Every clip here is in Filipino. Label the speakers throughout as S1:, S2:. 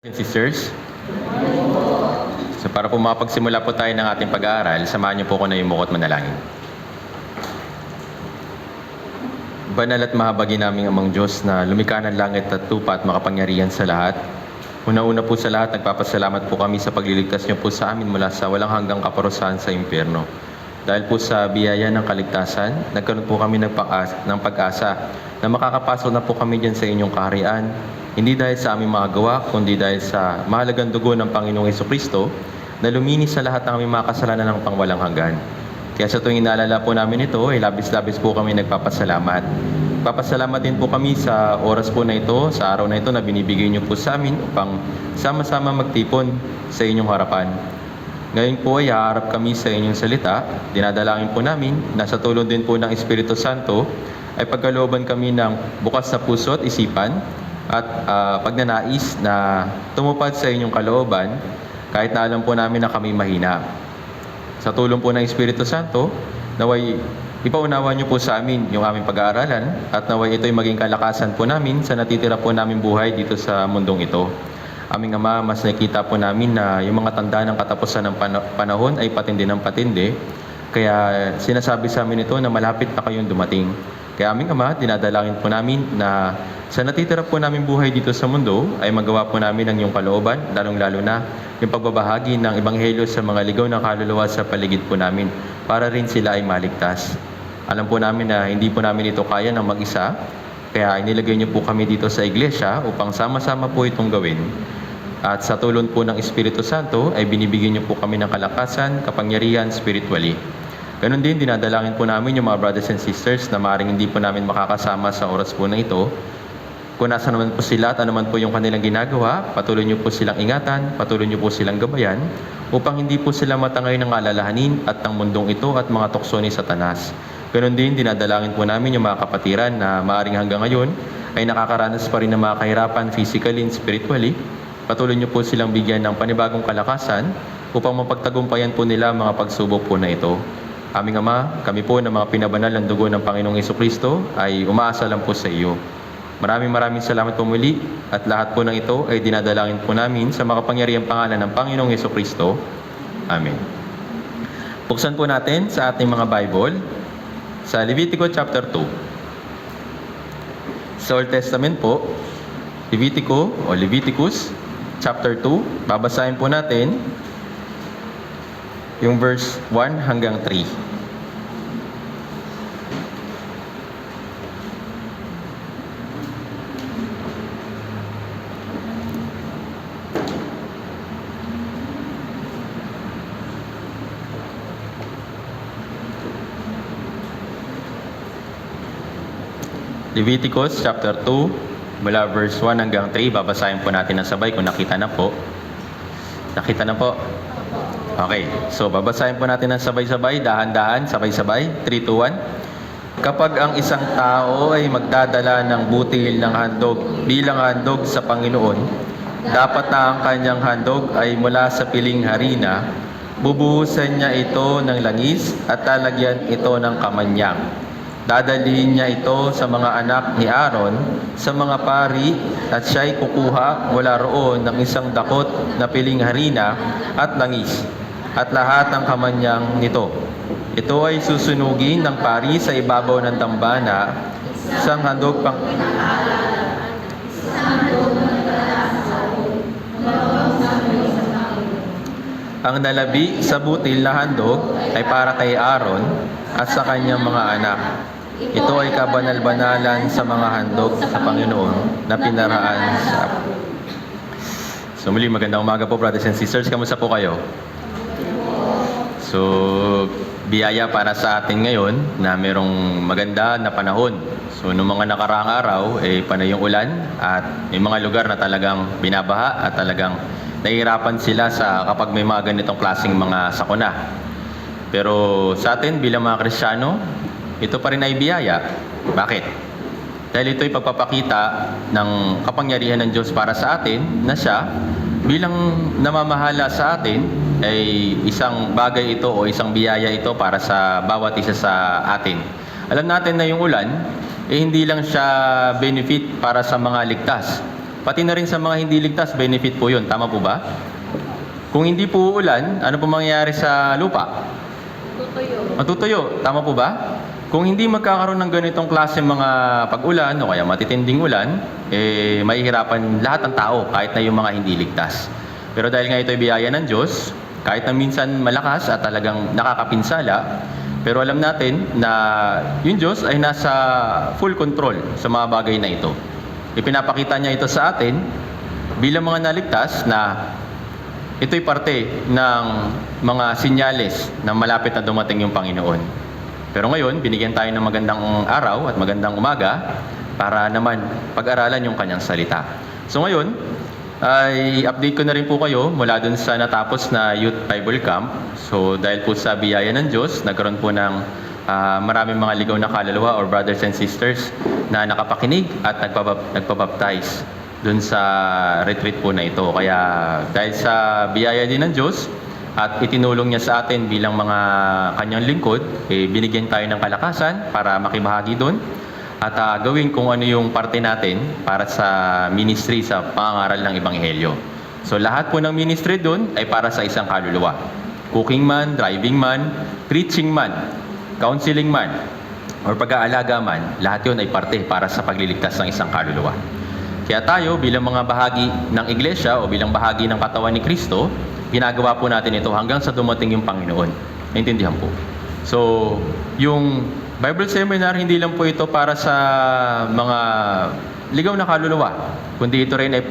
S1: And sisters, so para po makapagsimula po tayo ng ating pag-aaral, samahan niyo po ko na yumukot manalangin. Banal at mahabagin naming Amang Diyos na lumikha ng langit at lupa at makapangyarihan sa lahat. Una-una po sa lahat, nagpapasalamat po kami sa pagliligtas niyo po sa amin mula sa walang hanggang kaparusahan sa impyerno. Dahil po sa biyaya ng kaligtasan, nagkaroon po kami ng pag-asa na makakapasok na po kami dyan sa inyong kaharian. Hindi dahil sa aming mga gawa, kundi dahil sa mahalagang dugo ng Panginoong Jesucristo na luminis sa lahat ng aming mga kasalanan ng pangwalang hanggan. Kaya sa tuwing inaalala po namin ito, ay labis-labis po kami nagpapasalamat. Papasalamat din po kami sa oras po na ito, sa araw na ito na binibigay niyo po sa amin upang sama-sama magtipon sa inyong harapan. Ngayon po ay haharap kami sa inyong salita. Dinadalangin po namin na sa tulong din po ng Espiritu Santo ay pagkalooban kami ng bukas na puso at isipan at pagnanais na tumupad sa inyong kalooban kahit na alam po namin na kami mahina. Sa tulong po ng Espiritu Santo, naway ipaunawa niyo po sa amin yung aming pag-aaralan at naway ito'y maging kalakasan po namin sa natitira po namin buhay dito sa mundong ito. Aming Ama, mas nakita po namin na yung mga tanda ng katapusan ng panahon ay patindi ng patindi. Kaya sinasabi sa amin ito na malapit na kayong dumating. Kaya aming Ama, dinadalangin po namin na sa natitira po namin buhay dito sa mundo ay magawa po namin ang iyong kalooban, lalong-lalo na yung pagbabahagi ng Ebanghelyo sa mga ligaw na kaluluwa sa paligid po namin para rin sila ay maligtas. Alam po namin na hindi po namin ito kaya ng mag-isa, kaya inilagay niyo po kami dito sa iglesia upang sama-sama po itong gawin. At sa tulong po ng Espiritu Santo ay binibigyan niyo po kami ng kalakasan, kapangyarihan spiritually. Ganon din, dinadalangin po namin yung mga brothers and sisters na maaaring hindi po namin makakasama sa oras po na ito. Kung nasa naman po sila at anuman po yung kanilang ginagawa, patuloy niyo po silang ingatan, patuloy niyo po silang gabayan, upang hindi po sila matangay ng alalahanin at ng mundong ito at mga tukso ni Satanas. Ganon din, dinadalangin po namin yung mga kapatiran na maaaring hanggang ngayon ay nakakaranas pa rin ng mga kahirapan physically and spiritually. Patuloy niyo po silang bigyan ng panibagong kalakasan upang mapagtagumpayan po nila mga pagsubok po na ito. Aming Ama, kami po na mga pinabanal ng dugo ng Panginoong Jesucristo ay umaasa lang po sa iyo. Maraming salamat po muli at lahat po ng ito ay dinadalangin po namin sa makapangyarihang pangalan ng Panginoong Jesucristo. Amen. Buksan po natin sa ating mga Bible sa Levitico chapter 2. Sa Old Testament po, Leviticus chapter 2, babasahin po natin yung verse 1 hanggang 3. Leviticus chapter 2, mula verse 1 hanggang 3, babasahin po natin ng sabay kung nakita na po. Nakita na po? Okay, so babasahin po natin ng sabay-sabay, dahan-dahan, sabay-sabay, 3, 2, 1. Kapag ang isang tao ay magdadala ng butil ng handog bilang handog sa Panginoon, dapat na ang kanyang handog ay mula sa piling harina, bubuhusan niya ito ng langis at lalagyan ito ng kamanyang. Dadalhin niya ito sa mga anak ni Aaron, sa mga pari, at siya'y kukuha mula roon ng isang dakot na piling harina at langis, at lahat ng kamanyang nito. Ito ay susunugin ng pari sa ibabaw ng dambana, isang handog pang... Ang nalabi sa butil na handog ay para kay Aaron at sa kanyang mga anak. Ito ay kabanal-banalan sa mga handog sa Panginoon na pinaraan sa... So muli, magandang umaga po brothers and sisters. Kamusta po kayo? So, biyaya para sa atin ngayon na merong maganda na panahon. So, noong mga nakaraang araw, panay yung ulan at may mga lugar na talagang binabaha at talagang nahihirapan sila sa kapag may mga ganitong klaseng mga sakuna. Pero sa atin bilang mga Kristiyano, ito pa rin ay biyaya. Bakit? Dahil ito ay pagpapakita ng kapangyarihan ng Diyos para sa atin na siya bilang namamahala sa atin ay isang bagay ito o isang biyaya ito para sa bawat isa sa atin. Alam natin na yung ulan, hindi lang siya benefit para sa mga ligtas, pati na rin sa mga hindi ligtas, benefit po yun. Tama po ba? Kung hindi po uulan, ano po mangyayari sa lupa? Matutuyo. Tama po ba? Kung hindi magkakaroon ng ganitong klase mga pag-ulan o kaya matitinding ulan, mahihirapan lahat ng tao kahit na yung mga hindi ligtas. Pero dahil nga ito ay biyaya ng Diyos, kahit na minsan malakas at talagang nakakapinsala, pero alam natin na yung Diyos ay nasa full control sa mga bagay na ito. Ipinapakita niya ito sa atin bilang mga naligtas na ito'y parte ng mga sinyales na malapit na dumating yung Panginoon. Pero ngayon, binigyan tayo ng magandang araw at magandang umaga para naman pag-aralan yung kanyang salita. So ngayon, ay update ko na rin po kayo mula dun sa natapos na Youth Bible Camp. So dahil po sa biyaya ng Diyos, nagkaroon po ng maraming mga ligaw na kaluluwa or brothers and sisters na nakapakinig at nagpabaptize dun sa retreat po na ito. Kaya dahil sa biyaya din ng Diyos, at itinulong niya sa atin bilang mga kanyang lingkod, binigyan tayo ng kalakasan para makibahagi doon at gawin kung ano yung parte natin para sa ministry sa pangangaral ng Ebanghelyo. So lahat po ng ministry doon ay para sa isang kaluluwa. Cooking man, driving man, preaching man, counseling man, or pag-aalaga man, lahat yun ay parte para sa pagliligtas ng isang kaluluwa. Kaya tayo bilang mga bahagi ng iglesia o bilang bahagi ng katawan ni Kristo, ginagawa po natin ito hanggang sa dumating yung Panginoon. Naintindihan po. So, yung Bible Seminar, hindi lang po ito para sa mga ligaw na kaluluwa, kundi ito rin ay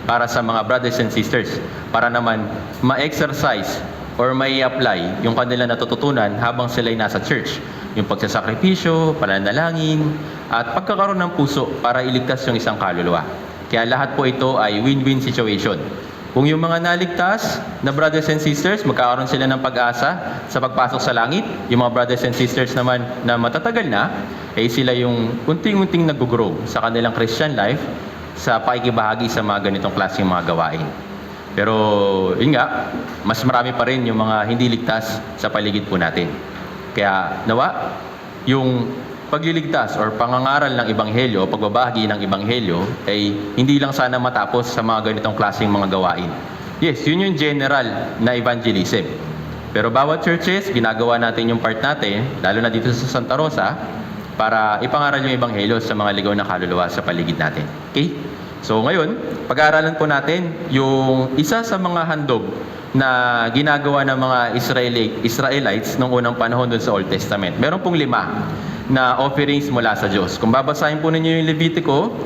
S1: para sa mga brothers and sisters, para naman ma-exercise or mai-apply yung kanila natututunan habang sila'y nasa church. Yung pagsasakripisyo, pananalangin, at pagkakaroon ng puso para iligtas yung isang kaluluwa. Kaya lahat po ito ay win-win situation. Kung yung mga naligtas na brothers and sisters, magkakaroon sila ng pag-asa sa pagpasok sa langit. Yung mga brothers and sisters naman na matatagal na, sila yung unting-unting nag-grow sa kanilang Christian life sa pakikibahagi sa mga ganitong klaseng mga gawain. Pero yun nga, mas marami pa rin yung mga hindi ligtas sa paligid po natin. Kaya nawa, yung pagliligtas or pangangaral ng Ebanghelyo o pagbabahagi ng Ebanghelyo ay hindi lang sana matapos sa mga ganitong klaseng mga gawain. Yes, yun yung general na evangelism. Pero bawat churches, ginagawa natin yung part natin, lalo na dito sa Santa Rosa, para ipangaral yung Ebanghelyo sa mga ligaw na kaluluwa sa paligid natin. Okay? So ngayon, pag-aaralan po natin yung isa sa mga handog na ginagawa ng mga Israelites noong unang panahon doon sa Old Testament. Meron pong 5 na offerings mula sa Diyos. Kung babasahin po ninyo yung Levitico,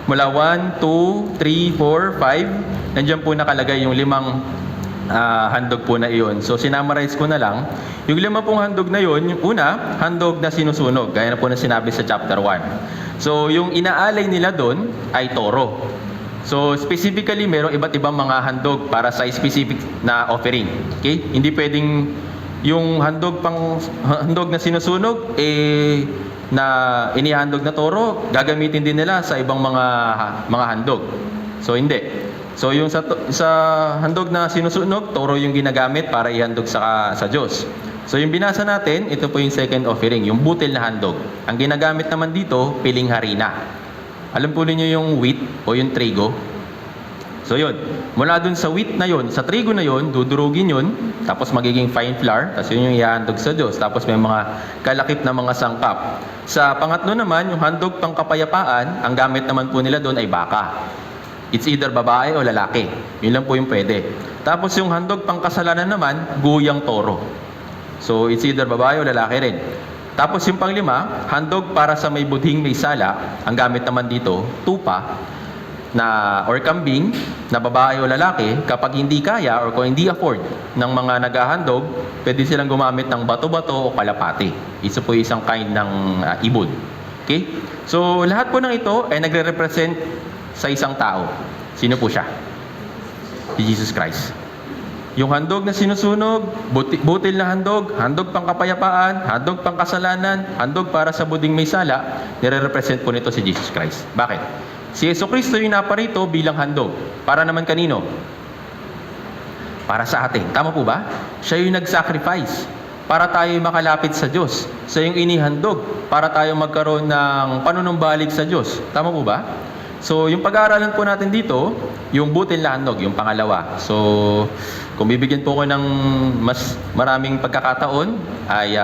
S1: mula 1, 2, 3, 4, 5, nandiyan po nakalagay yung 5 handog po na iyon. So, sinamarize ko na lang. Yung 5 pong handog na iyon, yung una, handog na sinusunog, gaya na po na sinabi sa chapter 1. So, yung inaalay nila doon ay toro. So, specifically, merong iba't ibang mga handog para sa specific na offering. Okay? Hindi pwedeng yung handog na sinusunog na inihandog na toro, gagamitin din nila sa ibang mga handog. So hindi. So yung sa handog na sinusunog, toro yung ginagamit para ihandog sa Diyos. So yung binasa natin, ito po yung second offering, yung butil na handog. Ang ginagamit naman dito, piling harina. Alam po niyo yung wheat o yung trigo? So yun, mula dun sa wheat na yun, sa trigo na yun, dudurugin yun, tapos magiging fine flour, tapos yun yung ihahandog sa Diyos, tapos may mga kalakip na mga sangkap. Sa pangatlo naman, yung handog pangkapayapaan, ang gamit naman po nila doon ay baka. It's either babae o lalaki. Yun lang po yung pwede. Tapos yung handog pangkasalanan naman, guyang toro. So it's either babae o lalaki rin. Tapos yung panglima, handog para sa may budhing may sala, ang gamit naman dito, tupa, or kambing na babae o lalaki. Kapag hindi kaya or kung hindi afford ng mga naghahandog, pwede silang gumamit ng bato-bato o kalapati. Isa po isang kind ng ibon. Okay? So lahat po ng ito ay nagre-represent sa isang tao. Sino po siya? Si Jesus Christ. Yung handog na sinusunog, butil na handog, handog pangkapayapaan, handog pangkasalanan, handog para sa buding may sala, nire-represent po nito si Jesus Christ. Bakit? Si Jesucristo yung naparito bilang handog. Para naman kanino? Para sa atin. Tama po ba? Siya yung nag-sacrifice para tayo makalapit sa Diyos. Siya yung inihandog para tayo magkaroon ng panunumbalik sa Diyos. Tama po ba? So, yung pag-aaralan po natin dito, yung butil na handog, yung pangalawa. So, kung bibigyan po ko ng mas maraming pagkakataon, ay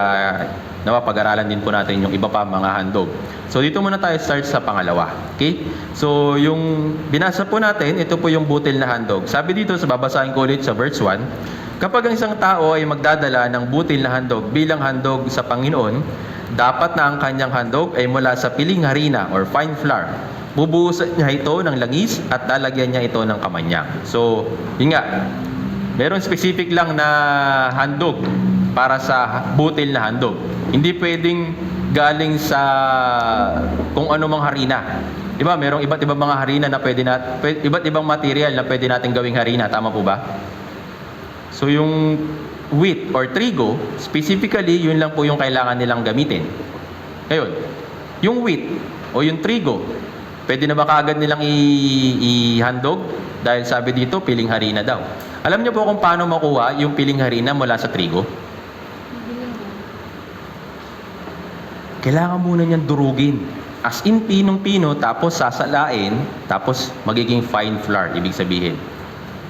S1: napapag-aralan din po natin yung iba pa mga handog. So, dito muna tayo start sa pangalawa. Okay? So, yung binasa po natin, ito po yung butil na handog. Sabi dito, babasahin ko ulit sa verse 1, kapag ang isang tao ay magdadala ng butil na handog bilang handog sa Panginoon, dapat na ang kanyang handog ay mula sa piling harina or fine flour. Bubuhusan niya ito ng langis at lalagyan niya ito ng kamanyang. So, yun nga, meron specific lang na handog para sa butil na handog. Hindi pwedeng galing sa kung ano mang harina. Diba? Merong iba't ibang mga harina na iba't ibang material na pwede natin gawing harina. Tama po ba? So, yung wheat or trigo, specifically, yun lang po yung kailangan nilang gamitin. Ngayon, yung wheat o yung trigo, pwede na ba kaagad nilang ihandog? Dahil sabi dito, piling harina daw. Alam niyo po kung paano makuha yung piling harina mula sa trigo? Kailangan muna niyan durugin. As in, pinong-pino, tapos sasalain, tapos magiging fine flour, ibig sabihin.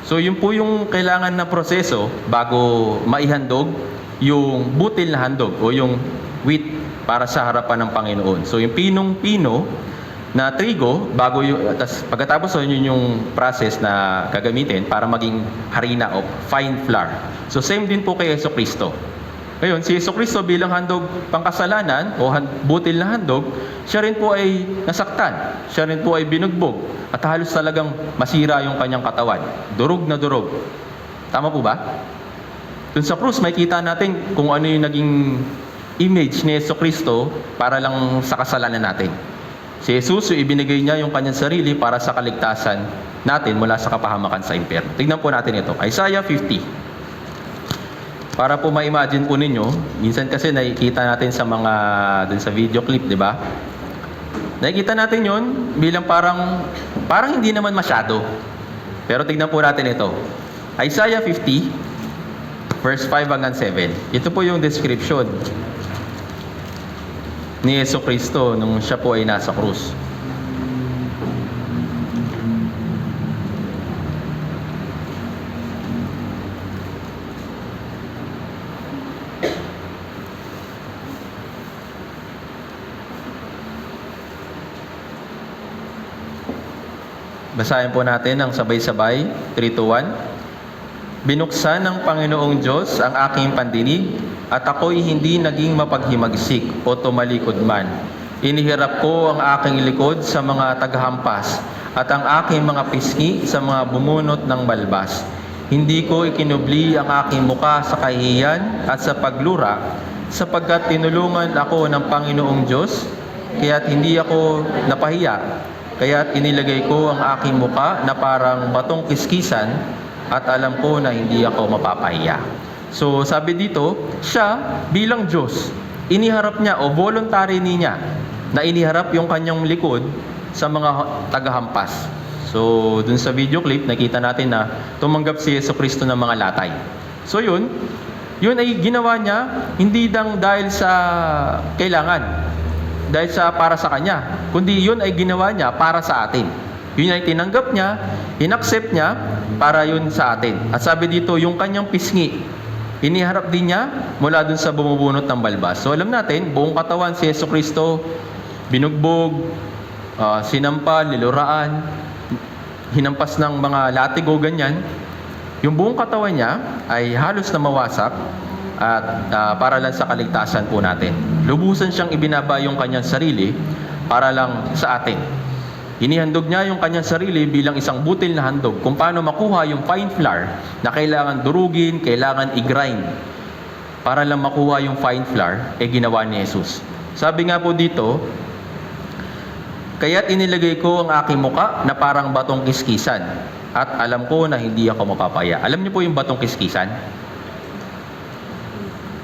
S1: So, yun po yung kailangan na proseso bago maihandog yung butil na handog o yung wheat para sa harapan ng Panginoon. So, yung pinong-pino na trigo, pagkatapos yun yung process na gagamitin para maging harina o fine flour. So, same din po kay Jesucristo. Ngayon, si Jesucristo bilang handog pangkasalanan o butil na handog, siya rin po ay nasaktan. Siya rin po ay binugbog. At halos talagang masira yung kanyang katawan. Durog na durog. Tama po ba? Dun sa krus, makikita natin kung ano yung naging image ni Jesucristo para lang sa kasalanan natin. Si Jesus, ibinigay niya yung kanyang sarili para sa kaligtasan natin mula sa kapahamakan sa impyerno. Tignan po natin ito. Isaiah 50. Para po ma-imagine po ninyo, minsan kasi nakikita natin sa dun sa video clip, di ba? Nakikita natin yon bilang parang hindi naman masyado. Pero tignan po natin ito. Isaiah 50, verse 5 hanggang 7. Ito po yung description ni Jesucristo nung siya po ay nasa krus. Basahin po natin ang sabay-sabay, 3 to 1. Binuksan ng Panginoong Diyos ang aking pandinig at ako'y hindi naging mapaghimagsik o tumalikod man. Inihirap ko ang aking likod sa mga tagahampas at ang aking mga pisngi sa mga bumunot ng balbas. Hindi ko ikinubli ang aking muka sa kahihiyan at sa paglura sapagkat tinulungan ako ng Panginoong Diyos kaya't hindi ako napahiya. Kaya't inilagay ko ang aking muka na parang batong kiskisan at alam ko na hindi ako mapapahiya. So, sabi dito, siya bilang Diyos, iniharap niya o voluntary niya na iniharap yung kanyang likod sa mga tagahampas. So, dun sa video clip, nakita natin na tumanggap si Jesucristo ng mga latay. So, yun ay ginawa niya hindi dahil sa kailangan, dahil para sa kanya, kundi yun ay ginawa niya para sa atin. Yun ay tinanggap niya, inaccept niya para yun sa atin. At sabi dito, yung kanyang pisngi, iniharap din niya mula dun sa bumubunot ng balbas. So alam natin, buong katawan si Jesucristo, binugbog, sinampal, niluraan, hinampas ng mga latigo, ganyan. Yung buong katawan niya ay halos na mawasak at para lang sa kaligtasan po natin. Lubusan siyang ibinaba yung kanyang sarili para lang sa atin. Inihandog niya yung kanyang sarili bilang isang butil na handog kung paano makuha yung fine flour na kailangan durugin, kailangan i-grind. Para lang makuha yung fine flour, ginawa ni Jesus. Sabi nga po dito, kaya't inilagay ko ang aking muka na parang batong kiskisan at alam ko na hindi ako mapapaya. Alam niyo po yung batong kiskisan?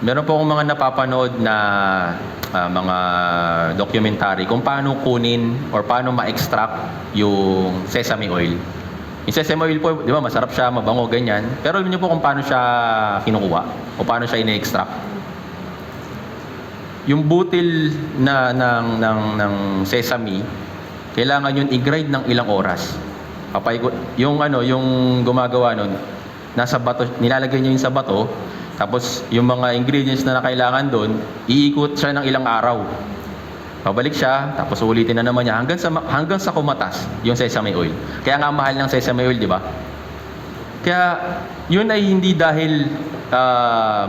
S1: Meron po akong mga napapanood na mga documentary kung paano kunin or paano ma-extract yung sesame oil. Yung sesame oil po, di ba, masarap siya, mabango, ganyan. Pero alam niyo po kung paano siya kinukuha o paano siya ine-extract. Yung butil ng sesame, kailangan yun i-grind ng ilang oras. Yung gumagawa nun, nasa bato, nilalagay niya yun sa bato, tapos yung mga ingredients na kailangan doon, iikot siya ng ilang araw. Pabalik siya, tapos ulitin na naman niya hanggang sa kumatas yung sesame oil. Kaya nga mahal ng sesame oil, di ba? Kaya yun ay hindi dahil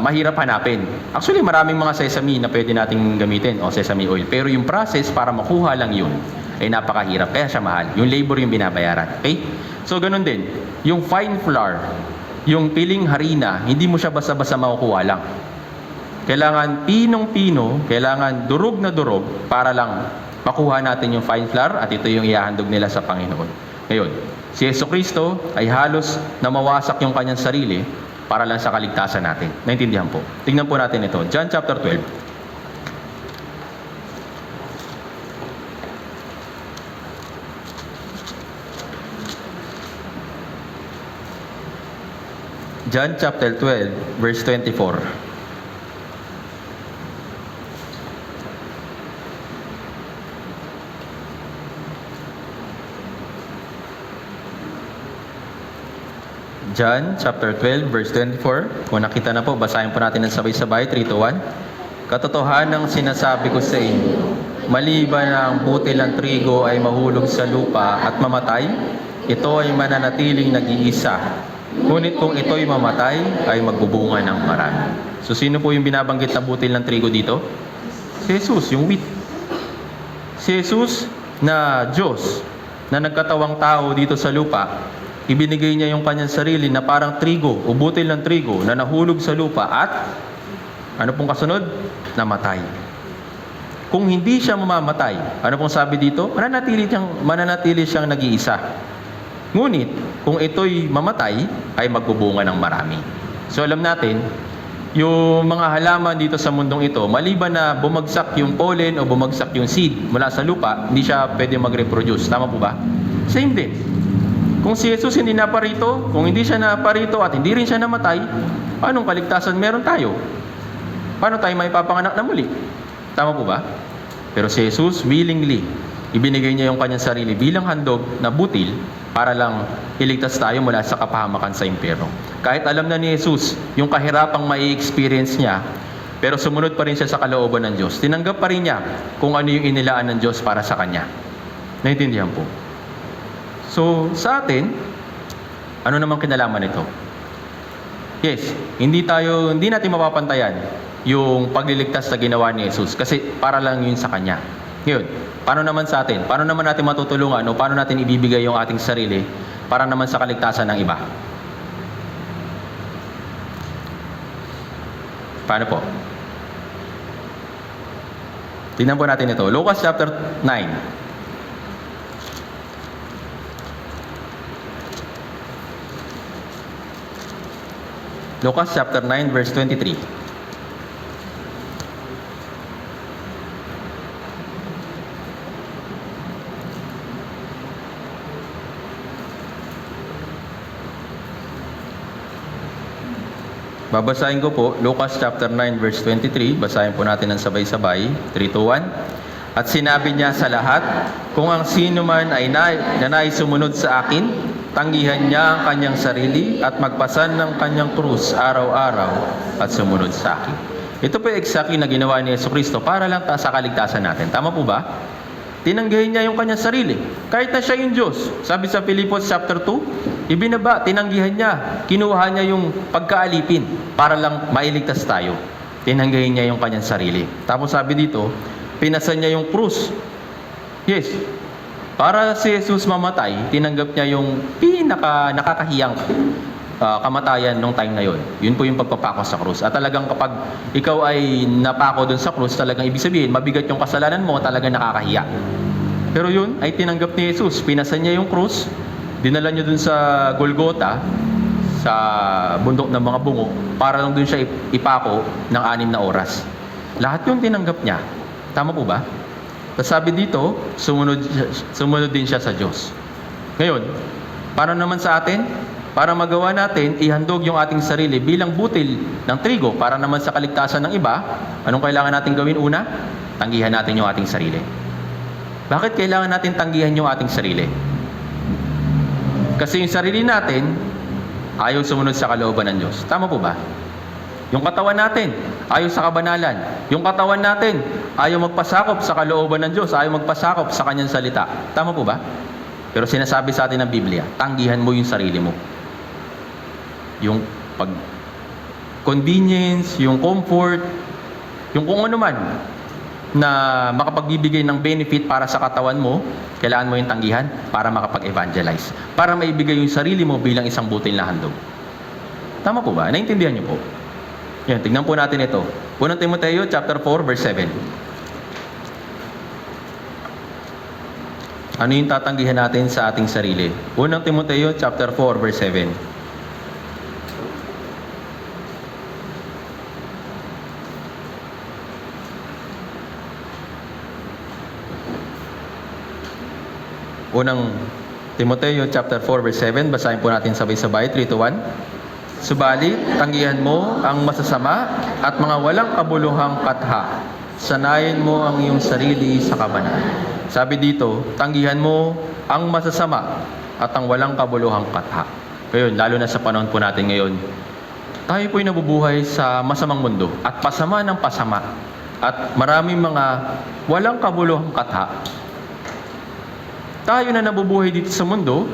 S1: mahirap hanapin. Actually, maraming mga sesame na pwede nating gamitin o sesame oil. Pero yung process para makuha lang yun ay napakahirap. Kaya siya mahal. Yung labor yung binabayaran. Okay? So, ganun din. Yung fine flour, yung piling harina, hindi mo siya basta-basta makukuha lang. Kailangan pinong-pino, kailangan durog na durog para lang makuha natin yung fine flour at ito yung ihahandog nila sa Panginoon. Ngayon, si Jesucristo ay halos na mawasak yung kanyang sarili para lang sa kaligtasan natin. Naintindihan po. Tingnan po natin ito. John chapter 12. John chapter 12, verse 24. John chapter 12, verse 24. Kung nakita na po, basahin po natin ng sabay-sabay, 3, 2, 1. Katotohanang sinasabi ko sa inyo, maliban na ang butil ng trigo ay mahulog sa lupa at mamatay, ito ay mananatiling nag-iisa. Ngunit kung ito'y mamatay, ay magbubunga ng marami. So, sino po yung binabanggit na butil ng trigo dito? Si Jesus, yung wheat. Si Jesus na Diyos, na nagkatawang tao dito sa lupa, ibinigay niya yung kanyang sarili na parang trigo o butil ng trigo na nahulog sa lupa at ano pong kasunod? Namatay. Kung hindi siya mamamatay, ano pong sabi dito? Mananatili siyang nag-iisa. Ngunit, kung ito'y mamatay, ay magbubunga ng marami. So alam natin, yung mga halaman dito sa mundong ito, maliban na bumagsak yung pollen o bumagsak yung seed mula sa lupa, hindi siya pwede mag-reproduce. Tama po ba? Same din. Kung si Jesus hindi naparito, kung hindi siya naparito at hindi rin siya namatay, anong kaligtasan meron tayo? Paano tayo may papanganak na muli? Tama po ba? Pero si Jesus willingly, ibinigay niya yung kanyang sarili bilang handog na butil para lang iligtas tayo mula sa kapahamakan sa impyerno. Kahit alam na ni Jesus yung kahirapang mai-experience niya, pero sumunod pa rin siya sa kalooban ng Diyos. Tinanggap pa rin niya kung ano yung inilaan ng Diyos para sa kanya. Naintindihan po? So, sa atin, ano namang kinalaman nito? Yes, hindi natin mapapantayan yung pagliligtas na ginawa ni Jesus kasi para lang yun sa Kanya. Ngayon, paano naman sa atin? Paano naman natin matutulungan o paano natin ibibigay yung ating sarili para naman sa kaligtasan ng iba? Paano po? Tingnan po natin ito. Lucas chapter 9. Lucas chapter 9 verse 23. Babasahin ko po, Lucas chapter 9 verse 23. Basahin po natin ng sabay-sabay. 3, 2, 1. At sinabi niya sa lahat, kung ang sino man ay nanay sumunod sa akin, tanggihan niya ang kanyang sarili at magpasan ng kanyang krus araw-araw at sumunod sa akin. Ito po exactly na ginawa ni Jesucristo para lang sa kaligtasan natin. Tama po ba? Tinanggihan niya yung kanyang sarili. Kahit na siya yung Diyos. Sabi sa Philippians chapter 2, tinanggihan niya. Kinuha niya yung pagkaalipin para lang mailigtas tayo. Tinanggihan niya yung kanyang sarili. Tapos sabi dito, pinasan niya yung krus. Yes. Para si Jesus mamatay, tinanggap niya yung nakakahiyang kamatayan nung time na yon. Yun po yung pagpapako sa krus. At talagang kapag ikaw ay napako dun sa krus, talagang ibig sabihin, mabigat yung kasalanan mo, talagang nakakahiya. Pero yun ay tinanggap ni Jesus. Pinasan niya yung krus, dinala niya dun sa Golgotha, sa bundok ng mga bungo, para lang dun siya ipako ng 6 na oras. Lahat yun tinanggap niya. Tama po ba? Sabi dito, sumunod din siya sa Diyos. Ngayon, paano naman sa atin? Para magawa natin, ihandog yung ating sarili bilang butil ng trigo para naman sa kaligtasan ng iba. Anong kailangan natin gawin una? Tanggihan natin yung ating sarili. Bakit kailangan natin tanggihan yung ating sarili? Kasi yung sarili natin, ayaw sumunod sa kalooban ng Diyos. Tama po ba? Yung katawan natin, ayaw sa kabanalan. Yung katawan natin, ayaw magpasakop sa kalooban ng Diyos, ayaw magpasakop sa kanyang salita. Tama po ba? Pero sinasabi sa atin ng Biblia, tanggihan mo yung sarili mo. Yung convenience, yung comfort, yung kung ano man na makapagbibigay ng benefit para sa katawan mo, kailangan mo yung tanggihan para makapag-evangelize. Para maibigay yung sarili mo bilang isang butil na handog. Tama po ba? Naintindihan niyo po? Yan, tignan po natin ito. 1 Timoteo chapter 4 verse 7. Ano yung tatanggihan natin sa ating sarili? 1 Timoteo chapter 4 verse 7. Unang Timoteo chapter 4 verse 7, basahin po natin sabay-sabay, 3 to 1. Subalit, tanggihan mo ang masasama at mga walang kabuluhang katha. Sanayin mo ang iyong sarili sa kabanalan. Sabi dito, tanggihan mo ang masasama at ang walang kabuluhang katha. Ngayon, lalo na sa panahon po natin ngayon, tayo po'y nabubuhay sa masamang mundo at pasama ng pasama at maraming mga walang kabuluhang katha. Tayo na nabubuhay dito sa mundo,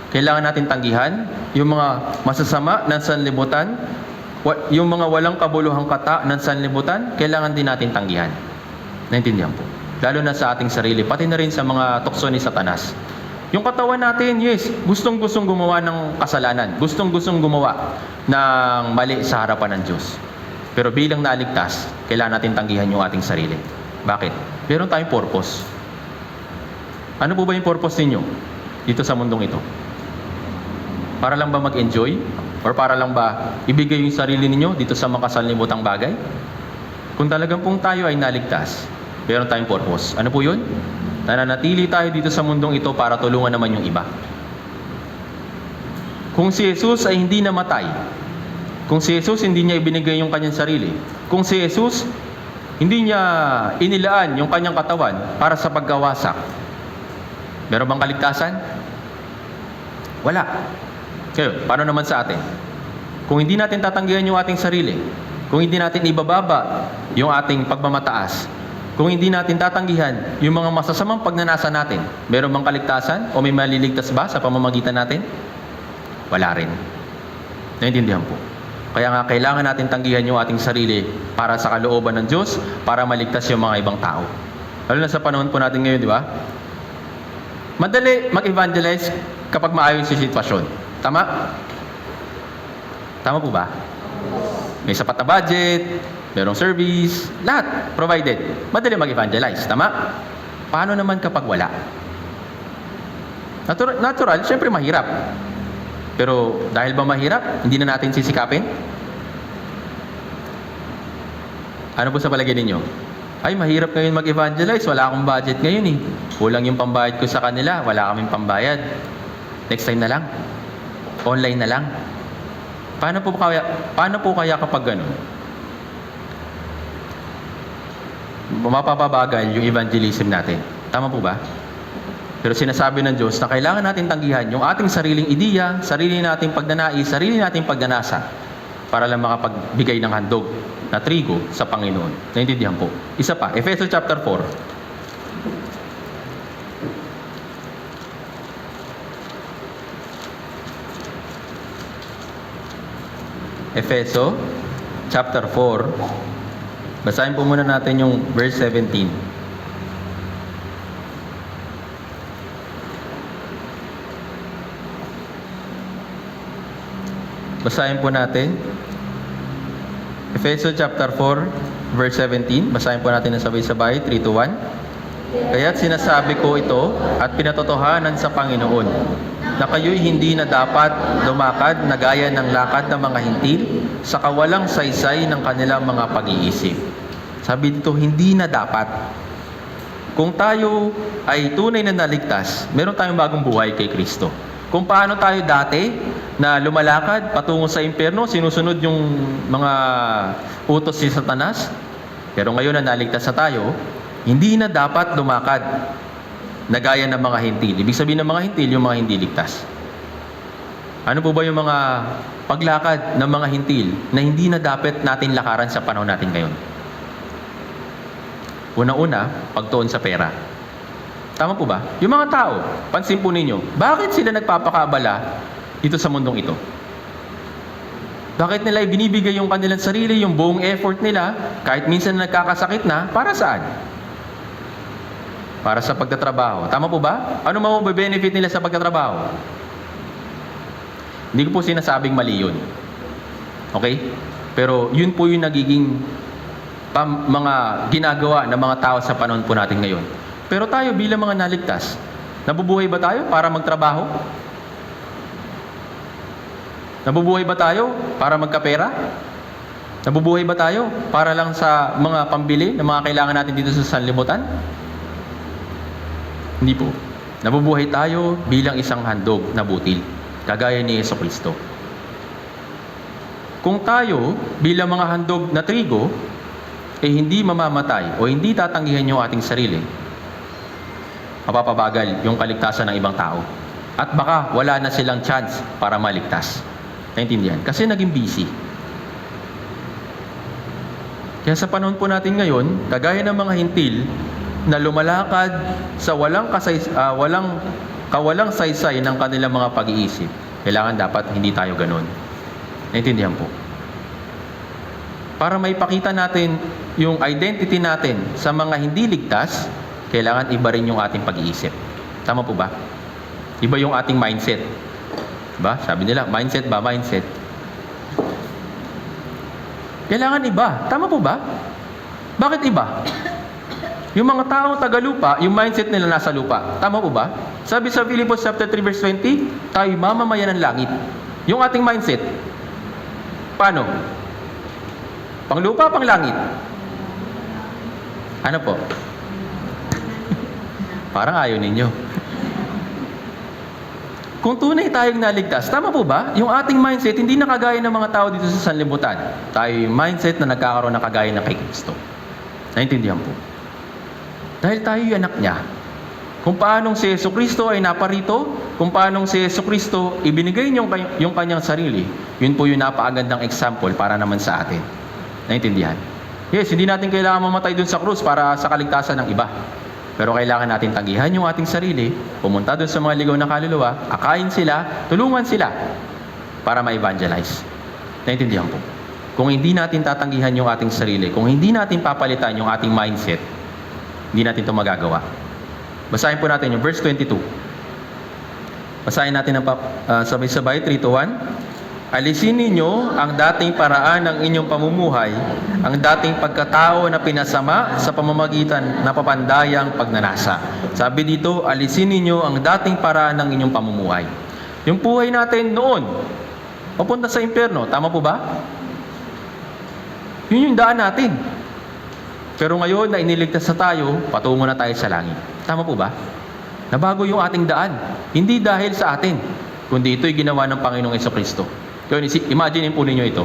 S1: kailangan natin tanggihan yung mga masasama ng sanlibutan, yung mga walang kabuluhang kata ng sanlibutan, kailangan din natin tanggihan. Naintindihan po? Lalo na sa ating sarili, pati na rin sa mga tukso ni Satanas. Yung katawan natin, yes, gustong-gustong gumawa ng kasalanan, gustong-gustong gumawa ng mali sa harapan ng Diyos. Pero bilang naligtas, kailangan natin tanggihan yung ating sarili. Bakit? Meron tayong purpose. Ano po ba yung purpose ninyo dito sa mundong ito? Para lang ba mag-enjoy? Or para lang ba ibigay yung sarili ninyo dito sa makasalimutang bagay? Kung talagang pong tayo ay naligtas, meron tayong purpose. Ano po yun? Nananatili tayo dito sa mundong ito para tulungan naman yung iba. Kung si Jesus ay hindi namatay, kung si Jesus hindi niya ibinigay yung kanyang sarili, kung si Jesus hindi niya inilaan yung kanyang katawan para sa pagkawasak, meron bang kaligtasan? Wala. Kaya, paano naman sa atin? Kung hindi natin tatanggihan yung ating sarili, kung hindi natin ibababa yung ating pagmamataas, kung hindi natin tatanggihan yung mga masasamang pagnanasa natin, meron bang kaligtasan o may maliligtas ba sa pamamagitan natin? Wala rin. Naintindihan po. Kaya nga, kailangan natin tanggihan yung ating sarili para sa kalooban ng Diyos, para maligtas yung mga ibang tao. Lalo na sa panahon po natin ngayon, di ba? Madali mag-evangelize kapag maayos yung sitwasyon. Tama? Tama po ba? May sapat na budget, merong service, lahat provided. Madali mag-evangelize. Tama? Paano naman kapag wala? Natural, syempre mahirap. Pero dahil ba mahirap, hindi na natin sisikapin? Ano po sa palagay ninyo? Ay, mahirap ngayon mag-evangelize. Wala akong budget ngayon eh. Kulang yung pambayad ko sa kanila. Wala kaming pambayad. Next time na lang. Online na lang. Paano po kaya kapag ganun? Mapapabagal yung evangelism natin. Tama po ba? Pero sinasabi ng Diyos na kailangan natin tanggihan yung ating sariling ideya, sarili nating pagnanais, sarili nating pagnanasa para lang makapagbigay ng handog na trigo sa Panginoon. Naintindihan po. Isa pa, Efeso chapter 4. Efeso chapter 4. Basahin po muna natin yung verse 17. Basahin po natin. Efeso chapter 4, verse 17. Basahin po natin ng sabay-sabay, 3 to 1. Kaya't sinasabi ko ito at pinatotohanan sa Panginoon na kayo'y hindi na dapat lumakad na gaya ng lakad ng mga hintil sa kawalang saysay ng kanilang mga pag-iisip. Sabi dito, hindi na dapat. Kung tayo ay tunay na naligtas, meron tayong bagong buhay kay Kristo. Kung paano tayo dati na lumalakad patungo sa impyerno, sinusunod yung mga utos ni Satanas, pero ngayon na naligtas na tayo, Hindi na dapat lumakad na gaya ng mga hintil. Ibig sabihin ng mga hintil, yung mga hindi ligtas. Ano po ba yung mga paglakad ng mga hintil na hindi na dapat natin lakaran sa panahon natin ngayon? Una-una, pagtuon sa pera. Tama po ba? Yung mga tao, pansin po ninyo, bakit sila nagpapakaabala dito sa mundong ito? Bakit nila ibinibigay yung kanilang sarili, yung buong effort nila, kahit minsan nagkakasakit na, para saan? Para sa pagtatrabaho. Tama po ba? Ano mabe-benefit nila sa pagtatrabaho? Hindi ko po sinasabing mali yun. Okay? Pero yun po yung nagiging mga ginagawa ng mga tao sa panahon po natin ngayon. Pero tayo bilang mga naligtas, nabubuhay ba tayo para magtrabaho? Nabubuhay ba tayo para magkapera? Nabubuhay ba tayo para lang sa mga pambili na mga kailangan natin dito sa sanlibutan? Hindi po. Nabubuhay tayo bilang isang handog na butil, kagaya ni Jesucristo. Kung tayo bilang mga handog na trigo, hindi mamamatay o hindi tatanggihan yung ating sarili, mapapabagal yung kaligtasan ng ibang tao. At baka wala na silang chance para maligtas. Naintindihan? Kasi naging busy. Kaya sa panahon po natin ngayon, kagaya ng mga hintil na lumalakad sa kawalang saysay ng kanilang mga pag-iisip, kailangan dapat hindi tayo ganun. Naintindihan po? Para maipakita natin yung identity natin sa mga hindi ligtas, kailangan iba rin yung ating pag-iisip. Tama po ba? Iba yung ating mindset. Diba? Sabi nila, mindset ba? Mindset. Kailangan iba. Tama po ba? Bakit iba? Yung mga taong tagalupa, yung mindset nila nasa lupa. Tama po ba? Sabi sa Philippians chapter 3 verse 20, tayo mamamayan ng langit. Yung ating mindset, paano? Panglupa, panglangit? Ano po? Parang ayaw ninyo. Kung tunay tayong naligtas, tama po ba? Yung ating mindset, hindi nakagaya ng mga tao dito sa sanlibutan. Tayo yung mindset na nagkakaroon ng kagaya ng kay Kristo. Naintindihan po? Dahil tayo yung anak niya. Kung paanong si Jesucristo ay naparito, kung paanong si Jesucristo ibinigay yung kanyang sarili, yun po yung napakagandang example para naman sa atin. Naintindihan? Yes, hindi natin kailangan mamatay dun sa krus para sa kaligtasan ng iba. Pero kailangan natin tanggihan yung ating sarili, pumunta dun sa mga ligaw na kaluluwa, akayin sila, tulungan sila para ma-evangelize. Naintindihan po? Kung hindi natin tatanggihan yung ating sarili, kung hindi natin papalitan yung ating mindset, hindi natin ito magagawa. Basahin po natin yung verse 22. Basahin natin ng sabay-sabay, 3 to 1. Alisin ninyo ang dating paraan ng inyong pamumuhay, ang dating pagkatao na pinasama sa pamamagitan na papandayang pagnanasa. Sabi dito, alisin ninyo ang dating paraan ng inyong pamumuhay. Yung buhay natin noon, papunta sa impyerno, tama po ba? Yun yung daan natin. Pero ngayon na iniligtas na tayo, patungo na tayo sa langit. Tama po ba? Nabago yung ating daan. Hindi dahil sa atin, kundi ito'y ginawa ng Panginoong Jesucristo. Kaya imagine po ninyo ito.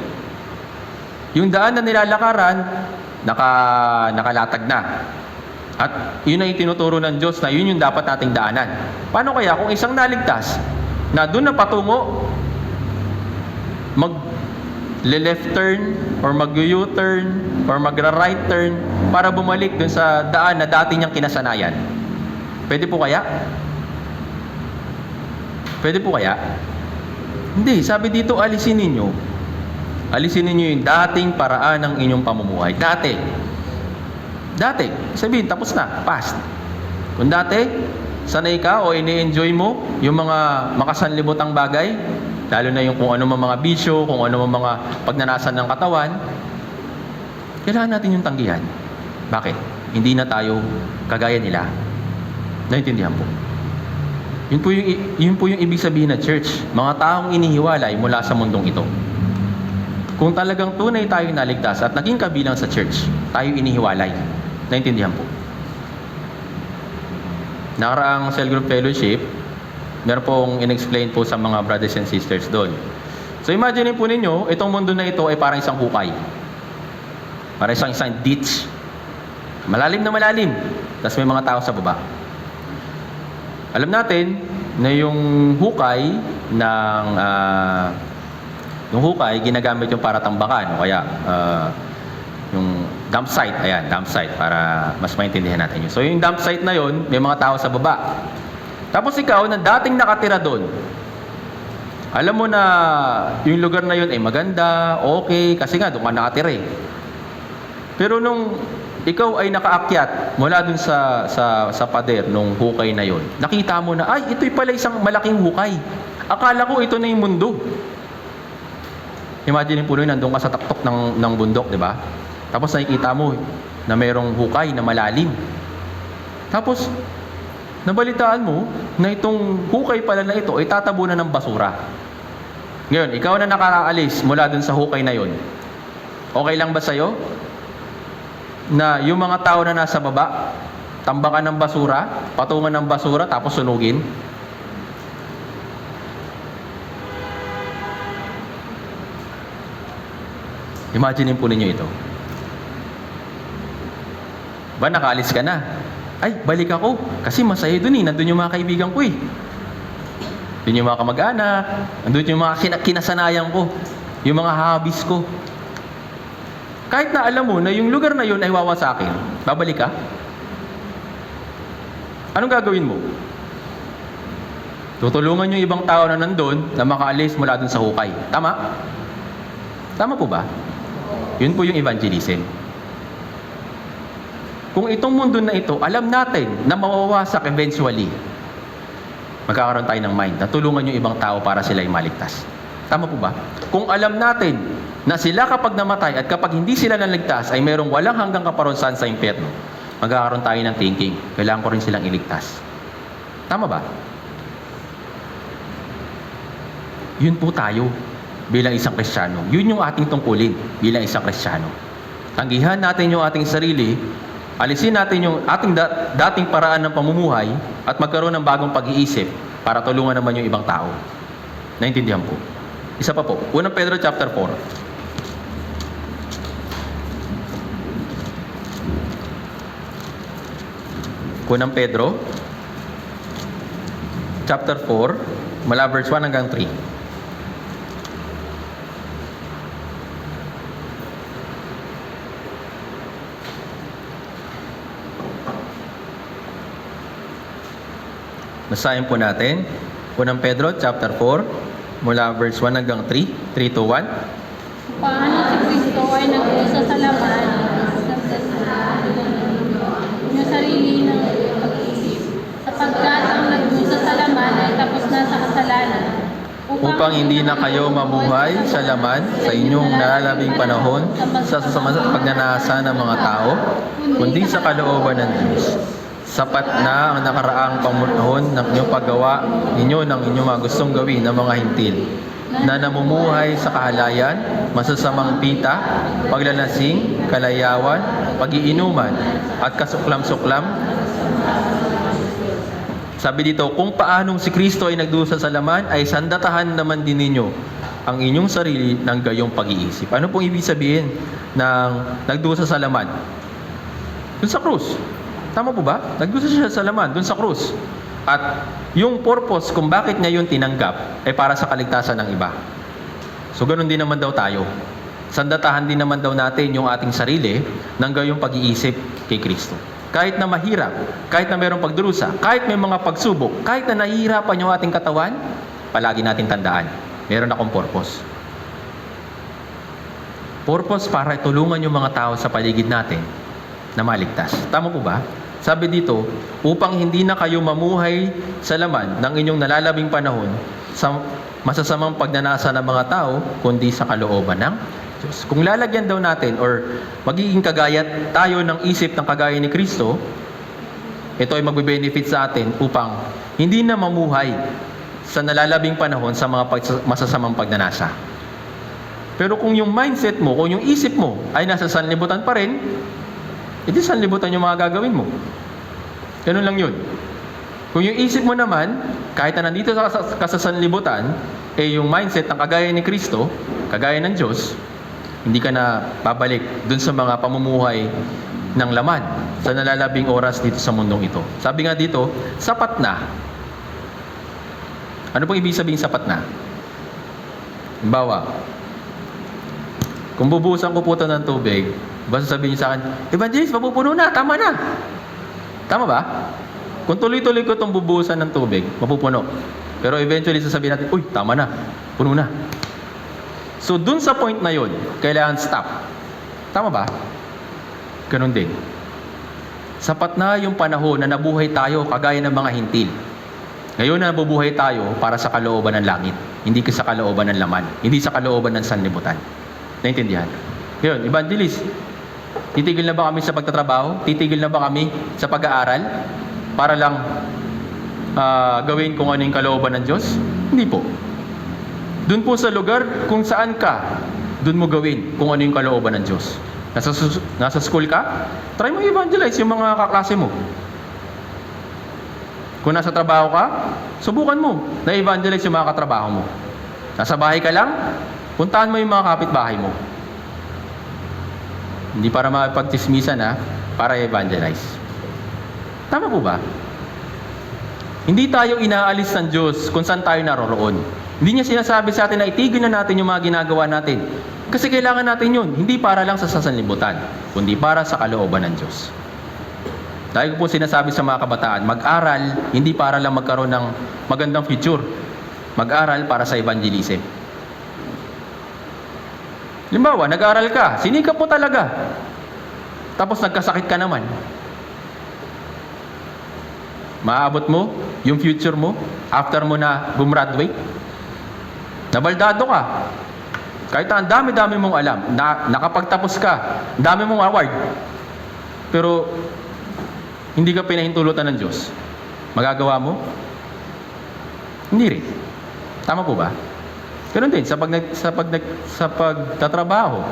S1: Yung daan na nilalakaran, nakalatag na. At yun ay tinuturo ng Diyos na yun yung dapat nating daanan. Paano kaya kung isang naligtas na doon na patungo, mag-left turn or mag-U-turn or magra-right turn para bumalik doon sa daan na dati niyang kinasanayan? Pwede po kaya? Pwede po kaya? Hindi, sabi dito, alisin ninyo. Alisin ninyo yung dating paraan ng inyong pamumuhay. Dati. Sabihin, tapos na. Past. Kung dati, sanay ka o ini-enjoy mo yung mga makasanlibotang bagay, lalo na yung kung ano mga bisyo, kung ano mga pagnanasan ng katawan, kailangan natin yung tanggihan. Bakit? Hindi na tayo kagaya nila. Naintindihan po? Yun po yung ibig sabihin na church. Mga taong inihiwalay mula sa mundong ito. Kung talagang tunay tayo naligtas at naging kabilang sa church, tayo inihiwalay. Naintindihan po? Nakaraang cell group fellowship, meron pong in-explain po sa mga brothers and sisters doon. So imagine po ninyo, itong mundo na ito ay parang isang hukay. Parang isang ditch. Malalim na malalim. Tapos may mga tao sa baba. Alam natin na yung hukay ng ginagamit yung para tambakan o kaya yung dump site, ayan, dump site para mas maintindihan natin yun. So yung dump site na yun, may mga tao sa baba. Tapos ikaw na dating nakatira doon, alam mo na yung lugar na yun ay maganda, okay, kasi nga doon ka nakatira eh. Pero nung ikaw ay nakaakyat mula dun sa pader nung hukay na yon, nakita mo na, ay, ito'y pala isang malaking hukay. Akala ko ito na yung mundo. Imagine po nun, nandun ka sa taktok ng bundok, di ba? Tapos nakikita mo na mayroong hukay na malalim. Tapos, nabalitaan mo na itong hukay pala na ito ay tatabunan ng basura. Ngayon, ikaw na nakakaalis mula dun sa hukay na yon, okay lang ba sa'yo na yung mga tao na nasa baba, tambakan ng basura, patungan ng basura, tapos sunugin? Imagine po ninyo ito. Ba, nakaalis ka na? Ay, balik ako. Kasi masaya dun eh. Nandun yung mga kaibigan ko eh. Dun yung mga kamag-anak. Nandun yung mga kinasanayan ko. Yung mga hobbies ko. Kahit na alam mo na yung lugar na yun ay wawasakin, babalik ka? Anong gagawin mo? Tutulungan yung ibang tao na nandun na makaalis mula dun sa hukay. Tama? Tama po ba? Yun po yung evangelism. Kung itong mundo na ito, alam natin na mawawasak eventually, magkakaroon tayo ng mind na tulungan yung ibang tao para sila ay maligtas. Tama po ba? Kung alam natin na sila kapag namatay at kapag hindi sila naligtas ay mayroong walang hanggang kaparusahan sa impyerno, magkakaroon tayo ng thinking, kailangan ko rin silang iligtas. Tama ba? Yun po tayo bilang isang Kristiyano. Yun yung ating tungkulin bilang isang Kristiyano. Tanggihan natin yung ating sarili, alisin natin yung ating dating paraan ng pamumuhay at magkaroon ng bagong pag-iisip para tulungan naman yung ibang tao. Naintindihan po? Isa pa po. 1 Pedro chapter 4. Unang Pedro chapter 4 mula verse 1 hanggang 3. Basahin po natin. Unang Pedro chapter 4 mula verse 1 hanggang 3. 3 to 1.
S2: Paano si Kristo ay nag-usa sa laman yung sarili ng pag-iisip, sapagkat ang nag-usa sa laman ay tapos na sa kasalanan,
S1: Upang hindi na kayo mabuhay sa laman sa inyong nalalabing panahon sa pagnanasa ng mga tao, kundi sa kalooban ng Diyos. Sapat na ang nakaraang panahon ng inyong paggawa ninyo ng inyong mga gustong gawin ng mga hintil na namumuhay sa kahalayan, masasamang pita, paglalasing, kalayawan, pag-iinuman, at kasuklam-suklam. Sabi dito, kung paanong si Kristo ay nagdusa sa laman, ay sandatahan naman din ninyo ang inyong sarili ng gayong pag-iisip. Ano pong ibig sabihin ng nagdusa sa laman? Dun sa krus. Tama po ba? Nagdusa siya sa laman, dun sa krus. At yung purpose kung bakit niya yun tinanggap ay para sa kaligtasan ng iba. So ganun din naman daw tayo. Sandatahan din naman daw natin yung ating sarili ng gayong pag-iisip kay Kristo. Kahit na mahirap, kahit na mayroong pagdurusa, kahit may mga pagsubok, kahit na nahihirapan yung ating katawan, palagi nating tandaan, meron akong purpose. Purpose para tulungan yung mga tao sa paligid natin na maligtas. Tama po ba? Sabi dito, upang hindi na kayo mamuhay sa laman ng inyong nalalabing panahon sa masasamang pagnanasa ng mga tao, kundi sa kalooban ng Diyos. Kung lalagyan daw natin or magiging kagaya tayo ng isip ng kagaya ni Kristo, ito ay magbe-benefit sa atin upang hindi na mamuhay sa nalalabing panahon sa mga masasamang pagnanasa. Pero kung yung mindset mo, kung yung isip mo ay nasa sanlibutan pa rin, edi sanlibutan yung mga gagawin mo. Ganun lang yun. Kung yung isip mo naman, kahit na nandito ka sa sanlibutan, yung mindset ng kagaya ni Kristo, kagaya ng Diyos, hindi ka na babalik dun sa mga pamumuhay ng laman sa nalalabing oras dito sa mundong ito. Sabi nga dito, sapat na. Ano pong ibig sabihin sapat na? Halimbawa, kung bubuhusan ko po ito ng tubig, basta sabihin niyo sa akin, Evangelist, mapupuno na, tama na. Tama ba? Kung tuloy-tuloy ko itong bubuhusan ng tubig, mapupuno. Pero eventually sasabihin natin, uy, tama na, puno na. So, dun sa point na yun, kailangan stop. Tama ba? Ganun din. Sapat na yung panahon na nabuhay tayo kagaya ng mga hintil. Ngayon na nabubuhay tayo para sa kalooban ng langit. Hindi sa kalooban ng laman. Hindi sa kalooban ng sanlibutan. Naintindihan? Ngayon, Evangelist, titigil na ba kami sa pagtatrabaho? Titigil na ba kami sa pag-aaral? Para lang gawin kung ano yung kalooban ng Diyos? Hindi po. Doon po sa lugar kung saan ka, doon mo gawin kung ano yung kalooban ng Diyos. Nasa school ka, try mo evangelize yung mga kaklase mo. Kung nasa trabaho ka, subukan mo na evangelize yung mga katrabaho mo. Nasa bahay ka lang, puntahan mo yung mga kapitbahay mo. Hindi para makipagtismisan para evangelize. Tama po ba? Hindi tayo inaalis ng Diyos kung saan tayo naroroon. Hindi niya sinasabi sa atin na itigil na natin yung mga ginagawa natin. Kasi kailangan natin yun, hindi para lang sa sanlibutan, kundi para sa kalooban ng Diyos. Dahil ko po sinasabi sa mga kabataan, mag-aral, hindi para lang magkaroon ng magandang future. Mag-aral para sa evangelism. Halimbawa, nag-aral ka, sinikap mo talaga. Tapos nagkasakit ka naman. Maaabot mo yung future mo after mo na gumraduate. Nabaldado ka. Kahit ang dami-dami mong alam, nakapagtapos ka, dami mong award. Pero hindi ka pinahintulutan ng Diyos. Magagawa mo? Hindi rin. Tama po ba? Ganun din, sa pagtatrabaho.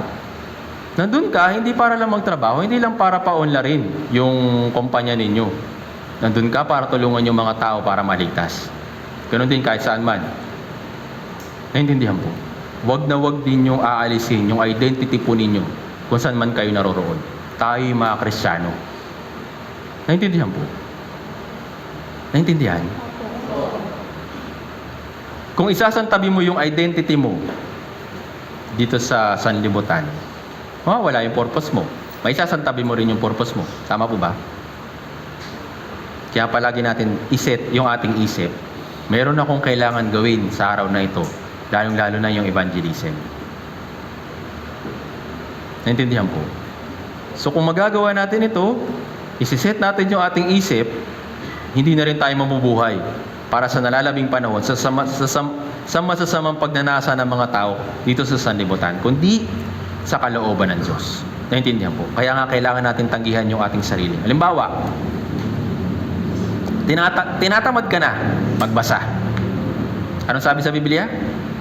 S1: Nandun ka, hindi para lang magtrabaho, hindi lang para paunlarin yung kumpanya ninyo. Nandun ka para tulungan yung mga tao para maligtas. Ganun din kahit saan man. Naintindihan po. Wag na wag din yung aalisin yung identity po ninyo kung saan man kayo naroroon. Tayo yung mga Kristiyano. Naintindihan po? Naintindihan? Kung isasantabi mo yung identity mo dito sa sanlibutan, wala yung purpose mo. May isasantabi mo rin yung purpose mo. Tama po ba? Kaya palagi natin iset yung ating isip. Meron akong kailangan gawin sa araw na ito, lalong-lalo na yung evangelism. Naintindihan po? So kung magagawa natin ito, isiset natin yung ating isip, hindi na rin tayo mamubuhay para sa nalalabing panahon sa masasamang pagnanasa ng mga tao dito sa sanlibutan, kundi sa kalooban ng Diyos. Naintindihan po? Kaya nga kailangan natin tanggihan yung ating sarili. Halimbawa, tinatamad ka na magbasa. Anong sabi sa Biblia?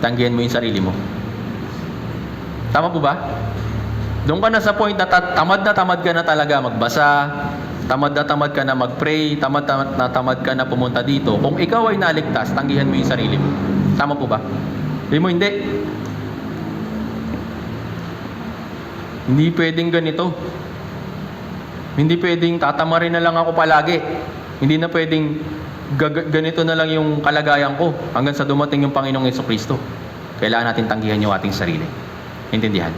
S1: Tanggihan mo yung sarili mo. Tama po ba? Doon ka na sa point na tamad ka na talaga magbasa, tamad ka na mag-pray, tamad ka na pumunta dito. Kung ikaw ay naligtas, tanggihan mo yung sarili mo. Tama po ba? Hindi mo, hindi. Hindi pwedeng ganito. Hindi pwedeng tatamarin na lang ako palagi. Hindi na pwedeng ganito na lang yung kalagayan ko hanggang sa dumating yung Panginoong Jesucristo. Kailangan natin tanggihan yung ating sarili. Intindihan?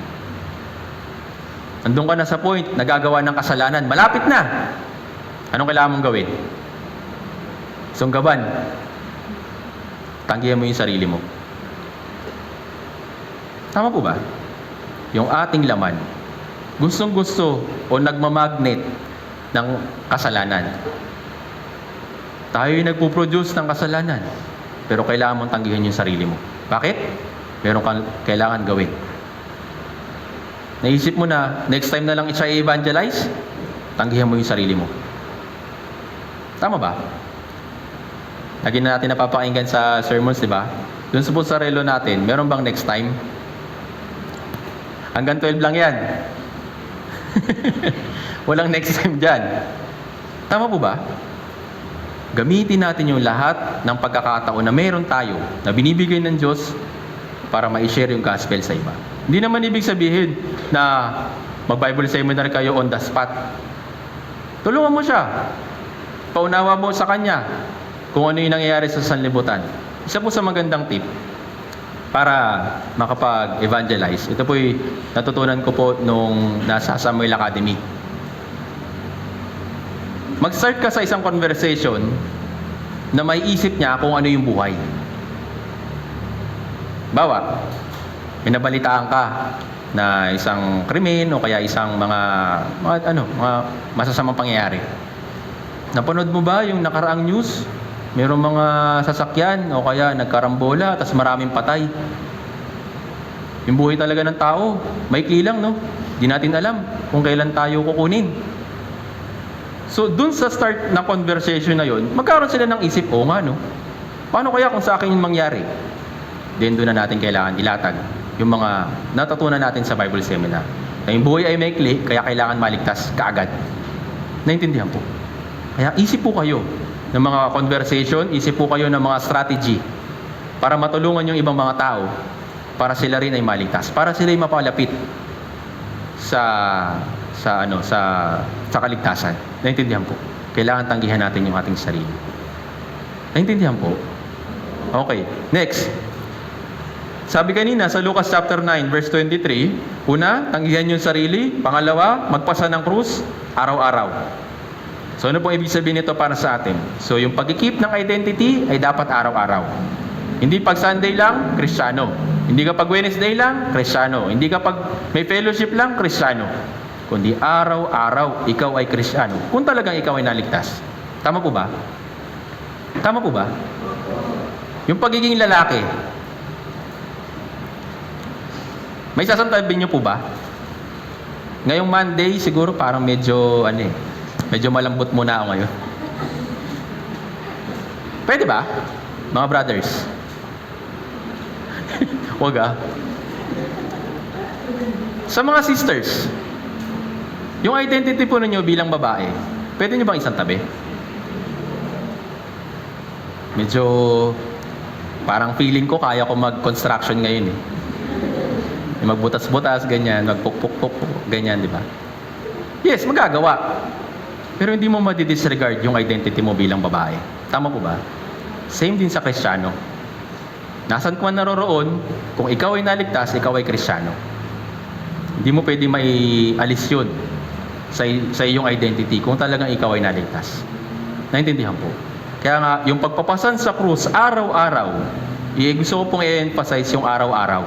S1: Andun ka na sa point, nagagawa ng kasalanan. Malapit na. Anong kailangan mong gawin? Sunggaban. Tanggihan mo yung sarili mo. Tama po ba? Yung ating laman, gustong-gusto o nagmamagnet ng kasalanan. Tayo yung nagpo-produce ng kasalanan. Pero kailangan mong tanggihan yung sarili mo. Bakit? Meron kang kailangan gawin. Naisip mo na, next time na lang siya i-evangelize, tanggihan mo yung sarili mo. Tama ba? Lagi na natin napapakinggan sa sermons, di ba? Doon sa relo natin, meron bang next time? Hanggang 12 lang yan. Walang next time dyan. Tama po ba? Gamitin natin yung lahat ng pagkakataon na meron tayo, na binibigay ng Diyos para ma-share yung gospel sa iba. Hindi naman ibig sabihin na mag-Bible seminar kayo on the spot. Tulungan mo siya. Paunawa mo sa kanya kung ano yung nangyayari sa sanlibutan. Isa po sa magandang tip para makapag-evangelize. Ito po'y natutunan ko po nung nasa Samuel Academy. Mag-start ka sa isang conversation na may isip niya kung ano yung buhay. Bawa, pinabalitaan ka na isang krimen o kaya isang mga masasamang pangyayari. Napanood mo ba yung nakaraang news? Mayroong mga sasakyan o kaya nagkarambola tapos maraming patay. Yung buhay talaga ng tao, maikli lang, no? Di natin alam kung kailan tayo kukunin. So, dun sa start na conversation na yon, magkaroon sila ng isip, o nga, no? Paano kaya kung sa akin yung mangyari? Then, doon na natin kailangan ilatag yung mga natutunan natin sa Bible Seminar. Na yung buhay ay maikli, kaya kailangan maligtas kaagad. Naintindihan po? Kaya isip po kayo ng mga conversation, isip po kayo ng mga strategy para matulungan yung ibang mga tao para sila rin ay maligtas, para sila ay mapalapit sa kaligtasan. Naintindihan po? Kailangan tanggihan natin yung ating sarili. Naintindihan po? Okay, next. Sabi kanina sa Lucas chapter 9 verse 23, una, tanggihan yung sarili. Pangalawa, magpasa ng krus araw-araw. So ano pong ibig sabihin nito para sa atin? So yung pag-keep ng identity ay dapat araw-araw. Hindi pag Sunday lang, Kristiyano. Hindi kapag Wednesday lang, Kristiyano. Hindi kapag may fellowship lang, Kristiyano. Kundi araw-araw, ikaw ay Kristiyano. Kung talagang ikaw ay naligtas. Tama po ba? Tama po ba? Yung pagiging lalaki, may sasantabing nyo po ba? Ngayong Monday, siguro parang medyo malambot muna ako ngayon. Pwede ba? Mga brothers. Huwag ah. Sa mga sisters, yung identity po ninyo bilang babae, pwede nyo bang isang tabi? Medyo parang feeling ko kaya ko mag-construction ngayon eh. Magbutas-butas, ganyan, magpuk-puk-puk, ganyan, di ba? Yes, magagawa. Pero hindi mo madidisregard yung identity mo bilang babae. Tama po ba? Same din sa Kristiyano. Nasaan ka man naroroon, kung ikaw ay naligtas, ikaw ay Kristiyano. Hindi mo pwede may alis yun sa iyong identity kung talagang ikaw ay naligtas. Naintindihan po? Kaya nga, yung pagpapasan sa krus araw-araw, gusto ko pong i-emphasize yung araw-araw.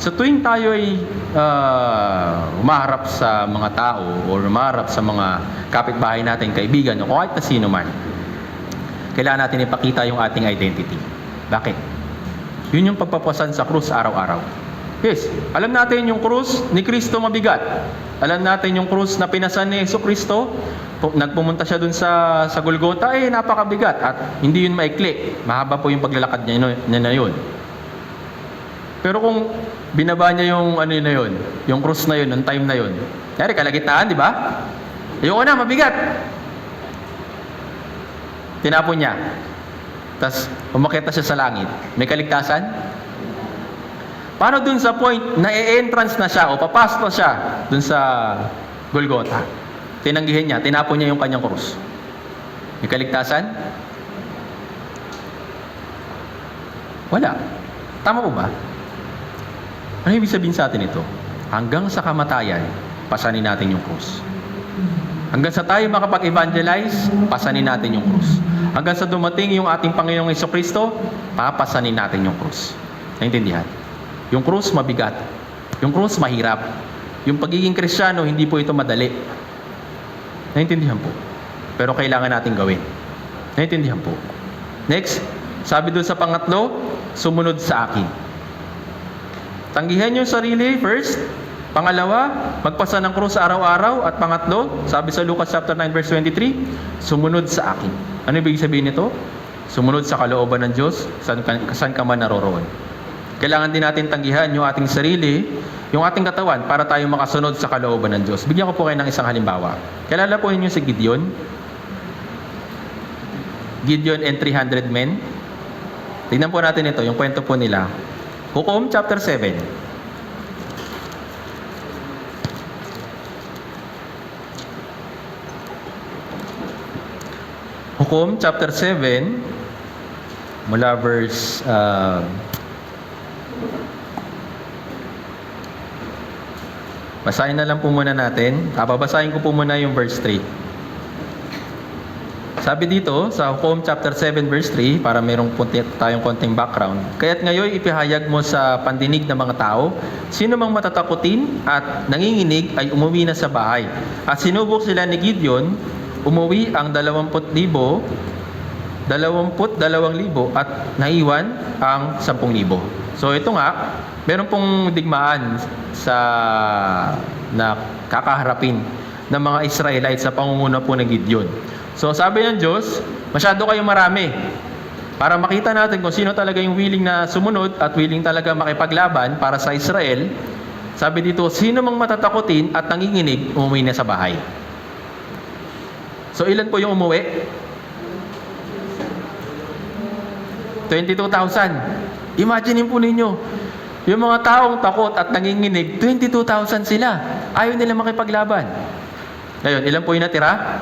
S1: Sa tuwing tayo ay umaharap sa mga tao o umaharap sa mga kapitbahay natin, kaibigan o kahit na sino man, kailangan natin ipakita yung ating identity. Bakit? Yun yung pagpapasan sa krus araw-araw. Yes, alam natin yung krus ni Kristo mabigat. Alam natin yung krus na pinasan ni Jesucristo, nagpumunta siya dun sa Golgota, napakabigat at hindi yun maikli. Mahaba po yung paglalakad niya na yun. Pero kung binaba niya yung yung krus na yun, yung time na yun, kaya kalagitnaan, di ba? Ayoko na, mabigat. Tinapon niya. Tapos umakyat na siya sa langit. May kaligtasan? Paano dun sa point na e-entrance na siya o papasok na siya dun sa Golgota? Tinanggihan niya, tinapon niya yung kanyang krus. May kaligtasan? Wala. Tama po ba? Ano ibig sabihin sa atin ito? Hanggang sa kamatayan, pasanin natin yung krus. Hanggang sa tayo makapag-evangelize, pasanin natin yung krus. Hanggang sa dumating yung ating Panginoong Jesucristo, papasanin natin yung krus. Naintindihan? Yung krus mabigat. Yung krus mahirap. Yung pagiging Kristiyano, hindi po ito madali. Naintindihan po. Pero kailangan natin gawin. Naintindihan po. Next, sabi doon sa pangatlo, sumunod sa akin. Tanggihan yung sarili first. Pangalawa, magpasa ng krus araw-araw. At pangatlo, sabi sa Lucas chapter 9 verse 23, sumunod sa akin. Ano ibig sabihin nito? Sumunod sa kalooban ng Diyos, saan ka man naroroon. Kailangan din natin tanggihan yung ating sarili, yung ating katawan, para tayo makasunod sa kalooban ng Diyos. Bigyan ko po kayo ng isang halimbawa. Kilala po ninyo si Gideon? Gideon and 300 men. Tignan po natin ito, yung kwento po nila. Hukom chapter 7. Hukom chapter 7 mula verse basahin na lang po muna natin. Babasahin ko po muna yung verse 3. Sabi dito sa Hukom chapter 7 verse 3, para merong tayong konting background. Kaya't ngayon ipahayag mo sa pandinig ng mga tao, sino mang matatakutin at nanginginig ay umuwi na sa bahay. At sinubok sila ni Gideon, umuwi ang 20,000, at naiwan ang 10,000. So ito nga, meron pong digmaan na kakaharapin ng mga Israelites sa pangunguna po ng Gideon. So sabi ng Diyos, masyado kayong marami. Para makita natin kung sino talaga yung willing na sumunod at willing talaga makipaglaban para sa Israel, sabi dito, sino mang matatakutin at nanginginig, umuwi na sa bahay. So ilan po yung umuwi? 22,000. Imagine po ninyo, yung mga taong takot at nanginginig, 22,000 sila. Ayaw nila makipaglaban. Ngayon, ilan po yung natira?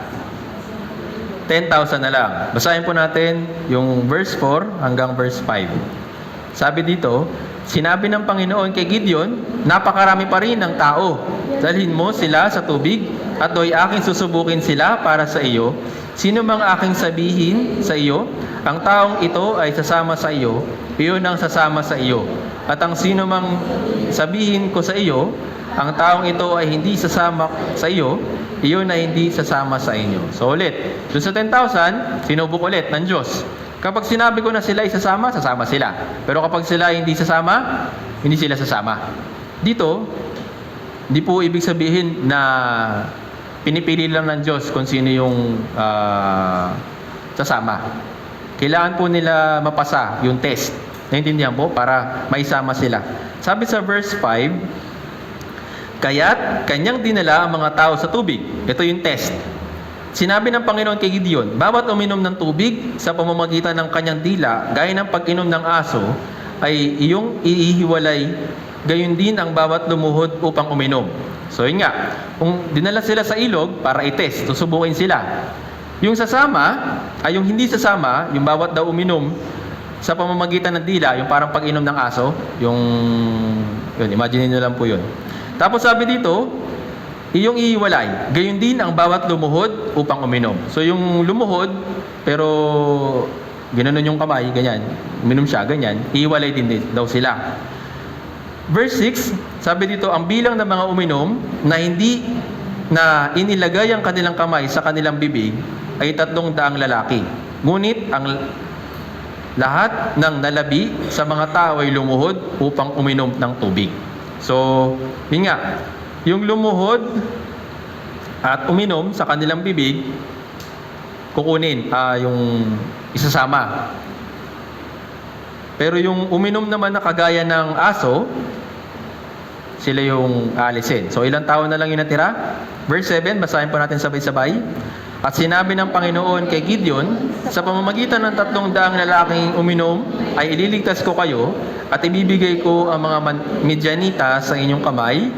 S1: 10,000 na lang. Basahin po natin yung verse 4 hanggang verse 5. Sabi dito, sinabi ng Panginoon kay Gideon, napakarami pa rin ng tao. Dalhin mo sila sa tubig at do'y aking susubukin sila para sa iyo. Sino mang aking sabihin sa iyo, ang taong ito ay sasama sa iyo, iyon ang sasama sa iyo. At ang sino mang sabihin ko sa iyo, ang taong ito ay hindi sasama sa iyo, iyon ay hindi sasama sa inyo. So ulit, doon sa 10,000, sinubok ulit ng Diyos. Kapag sinabi ko na sila ay sasama, sasama sila. Pero kapag sila ay hindi sasama, hindi sila sasama. Dito, hindi po ibig sabihin na pinipili lang ng Diyos kung sino yung sasama. Kailangan po nila mapasa yung test. Naintindihan po? Para maisama sila. Sabi sa verse 5, kaya't kanyang dinala ang mga tao sa tubig. Ito yung test. Sinabi ng Panginoon kay Gideon, bawat uminom ng tubig sa pamamagitan ng kanyang dila, gaya ng pag-inom ng aso, ay iyong iihiwalay, gayon din ang bawat lumuhod upang uminom. So yun nga, kung dinala sila sa ilog para i-test, susubukin sila. Yung sasama, ay yung hindi sasama, yung bawat daw uminom sa pamamagitan ng dila, yung parang pag-inom ng aso, yun, imagine nyo lang po yun. Tapos sabi dito, iyong iiwalay, gayon din ang bawat lumuhod upang uminom. So yung lumuhod, pero ginanon yung kamay, ganyan, uminom siya, ganyan, iiwalay din daw sila. Verse 6, sabi dito, ang bilang ng mga uminom na hindi na inilagay ang kanilang kamay sa kanilang bibig ay 300 lalaki. Ngunit ang lahat ng nalabi sa mga tao ay lumuhod upang uminom ng tubig. So, yun nga, yung lumuhod at uminom sa kanilang bibig, kukunin, yung isasama. Pero yung uminom naman na kagaya ng aso, sila yung alisin. So, ilang tao na lang yung natira? Verse 7, basahin po natin sabay-sabay. At sinabi ng Panginoon kay Gideon, sa pamamagitan ng 300 lalaking uminom, ay ililigtas ko kayo, at ibibigay ko ang mga Midianita sa inyong kamay,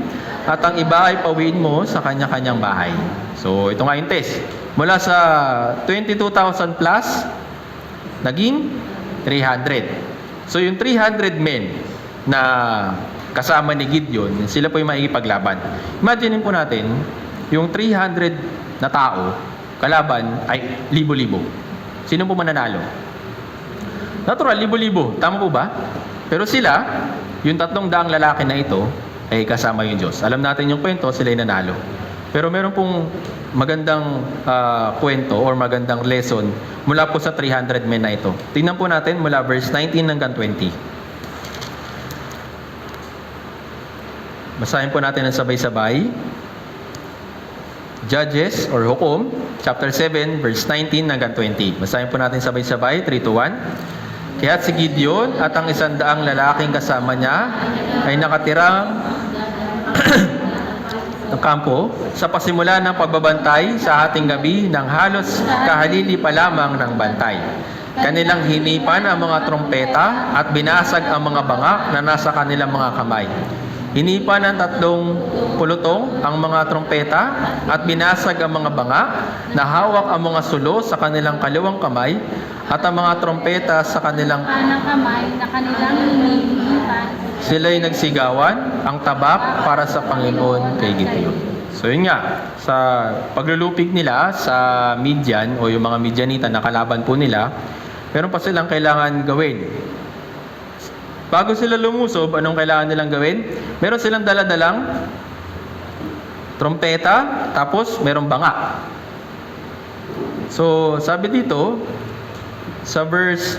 S1: at ang iba ay pawiin mo sa kanya-kanyang bahay. So, ito nga yung test. Mula sa 22,000 plus, naging 300. So, yung 300 men na kasama ni Gideon, sila po yung maikipaglaban. Imagine po natin, yung 300 na tao, kalaban ay libo-libo. Sino po mananalo? Natural, libo-libo. Tama po ba? Pero sila, yung 300 lalaki na ito, ay kasama yung Diyos. Alam natin yung kwento, sila yung nanalo. Pero meron pong magandang kwento or magandang lesson mula po sa 300 men na ito. Tingnan po natin mula verse 19 hanggang 20. Basahin po natin ang sabay-sabay. Judges or Hukom, chapter 7, verse 19 hanggang 20. Basahin po natin sabay-sabay, 3, 2, 1. Kaya't si Gideon at ang 100 lalaking kasama niya ay nakatirang ng kampo sa pasimula ng pagbabantay sa ating gabi ng halos kahalili pa lamang ng bantay. Kanilang hinipan ang mga trompeta at binasag ang mga bangak na nasa kanilang mga kamay. hinipa ng 3 pulutong ang mga trompeta at binasag ang mga banga, nahawak ang mga sulo sa kanilang kaliwang kamay at ang mga trompeta sa kanilang
S2: kanang kamay na kanilang hinihilipan.
S1: sila'y nagsigawan ang tabak para sa Panginoon kay Gideon. So yun nga, sa paglulupig nila sa Midian o yung mga Midianita na kalaban po nila, meron pa silang kailangan gawin. Bago sila lumusob, anong kailangan nilang gawin? Meron silang daladalang trompeta, tapos merong banga. So, sabi dito, sa verse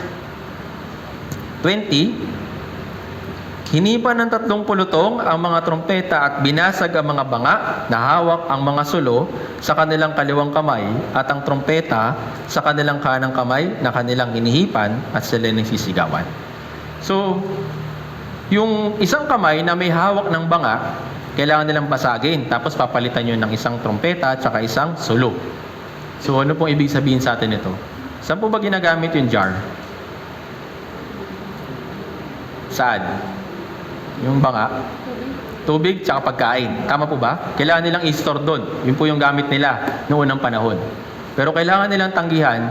S1: 20, hinipa ng 3 pulutong ang mga trompeta at binasag ang mga banga, nahawak ang mga sulo sa kanilang kaliwang kamay at ang trompeta sa kanilang kanang kamay na kanilang inihipan at sila nagsisigawan. So, yung isang kamay na may hawak ng banga, kailangan nilang basagin. Tapos papalitan nyo ng isang trompeta at saka isang sulo. So, ano pong ibig sabihin sa atin ito? Saan po ba ginagamit yung jar? Saan? Yung banga? Tubig tsaka pagkain. Tama po ba? Kailangan nilang i-store doon. Yun po yung gamit nila noong unang panahon. Pero kailangan nilang tanggihan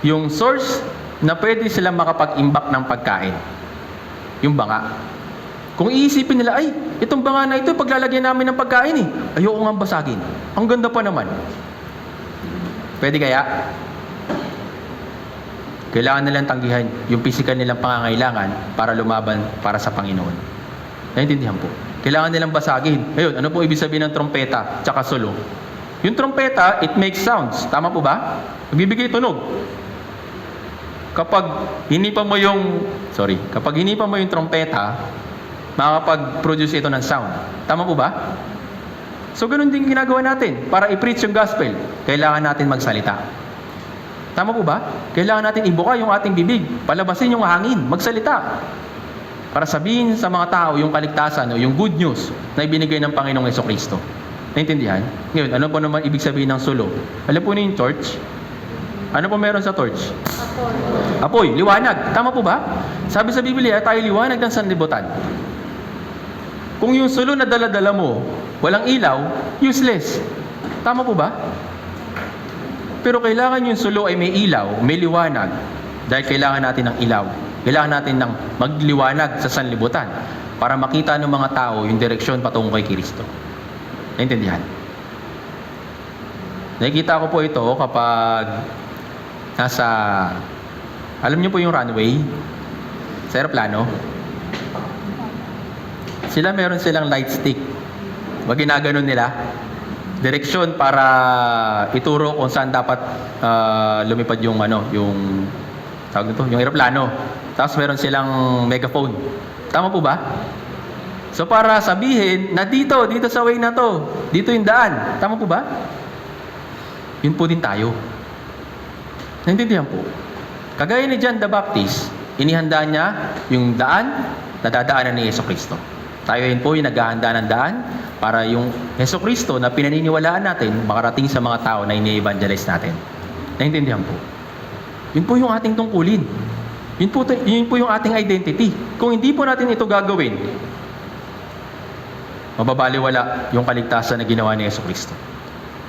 S1: yung source na pwede silang makapag-imbak ng pagkain. Yung banga. Kung iisipin nila, ay, itong banga na ito, paglalagyan namin ng pagkain eh. Ayoko nga basagin. Ang ganda pa naman. Pwede kaya? Kailangan nilang tanggihan yung physical nilang pangangailangan para lumaban para sa Panginoon. Naintindihan po? Kailangan nilang basagin. Ayun, ano po ibig sabihin ng trompeta tsaka sulo? Yung trompeta, it makes sounds. Tama po ba? Nagbibigay tunog. Kapag hinipa mo yung trompeta, makakapag-produce ito ng sound. Tama po ba? So, ganun din ginagawa natin. Para i-preach yung gospel, kailangan natin magsalita. Tama po ba? Kailangan natin ibuka yung ating bibig, palabasin yung hangin, magsalita. Para sabihin sa mga tao yung kaligtasan o yung good news na ibinigay ng Panginoong Jesucristo. Naintindihan? Ngayon, ano po naman ibig sabihin ng sulo? Alam po niyo yung torch? Ano po meron sa torch? Apoy, liwanag. Tama po ba? Sabi sa Biblia, tayo liwanag ng sanlibutan. Kung yung sulo na dala-dala mo, walang ilaw, useless. Tama po ba? Pero kailangan yung sulo ay may ilaw, may liwanag. Dahil kailangan natin ng ilaw. Kailangan natin ng magliwanag sa sanlibutan para makita ng mga tao yung direksyon patungo kay Kristo. Naintindihan? Nakikita ko po ito kapag nasa, alam niyo po yung runway sa aeroplano, meron silang light stick. Wag ginaganon nila direksyon para ituro kung saan dapat lumipad yung tawag nito, yung aeroplano. Tapos meron silang megaphone. Tama po ba? So para sabihin na dito sa way na to, dito yung daan. Tama po ba? Yun po din tayo. Naintindihan po. Kagaya ni John the Baptist, inihanda niya yung daan na dadaanan ni Jesucristo. Tayo rin po yung naghahanda ng daan para yung Jesucristo na pinaniniwalaan natin makarating sa mga tao na ini-evangelize natin. Naintindihan po. Yun po yung ating tungkulin. Yun po yung ating identity. Kung hindi po natin ito gagawin, mababaliwala yung kaligtasan na ginawa ni Jesucristo.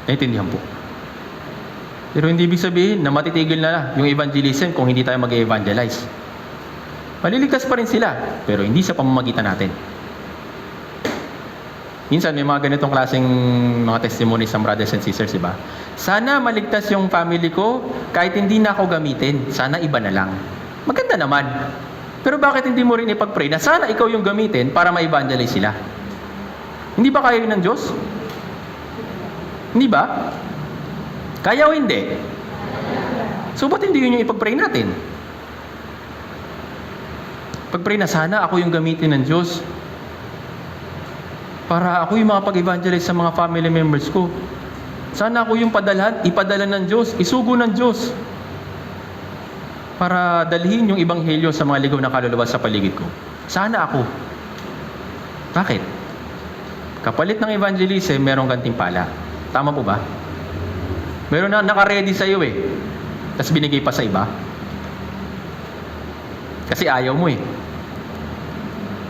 S1: Naintindihan po. Pero hindi ibig sabihin na matitigil na yung evangelism kung hindi tayo mag-evangelize. Maliligtas pa rin sila, pero hindi sa pamamagitan natin. Minsan may mga ganitong klaseng mga testimonies ng brothers and sisters, diba? Sana maligtas yung family ko kahit hindi na ako gamitin. Sana iba na lang. Maganda naman. Pero bakit hindi mo rin ipag-pray na sana ikaw yung gamitin para ma-evangelize sila? Hindi ba kaya yun ng Diyos? Hindi ba? Kaya o hindi? So ba't hindi yun yung ipag-pray natin? Pag-pray na sana ako yung gamitin ng Diyos para ako yung makapag-evangelize sa mga family members ko. Sana ako yung ipadala ng Diyos, isugo ng Diyos para dalhin yung ebanghelyo sa mga ligaw na kaluluwa sa paligid ko. Sana ako. Bakit? Kapalit ng evangelism, merong gantimpala. Tama po ba? Meron na naka-ready sa iyo tapos binigay pa sa iba. Kasi ayaw mo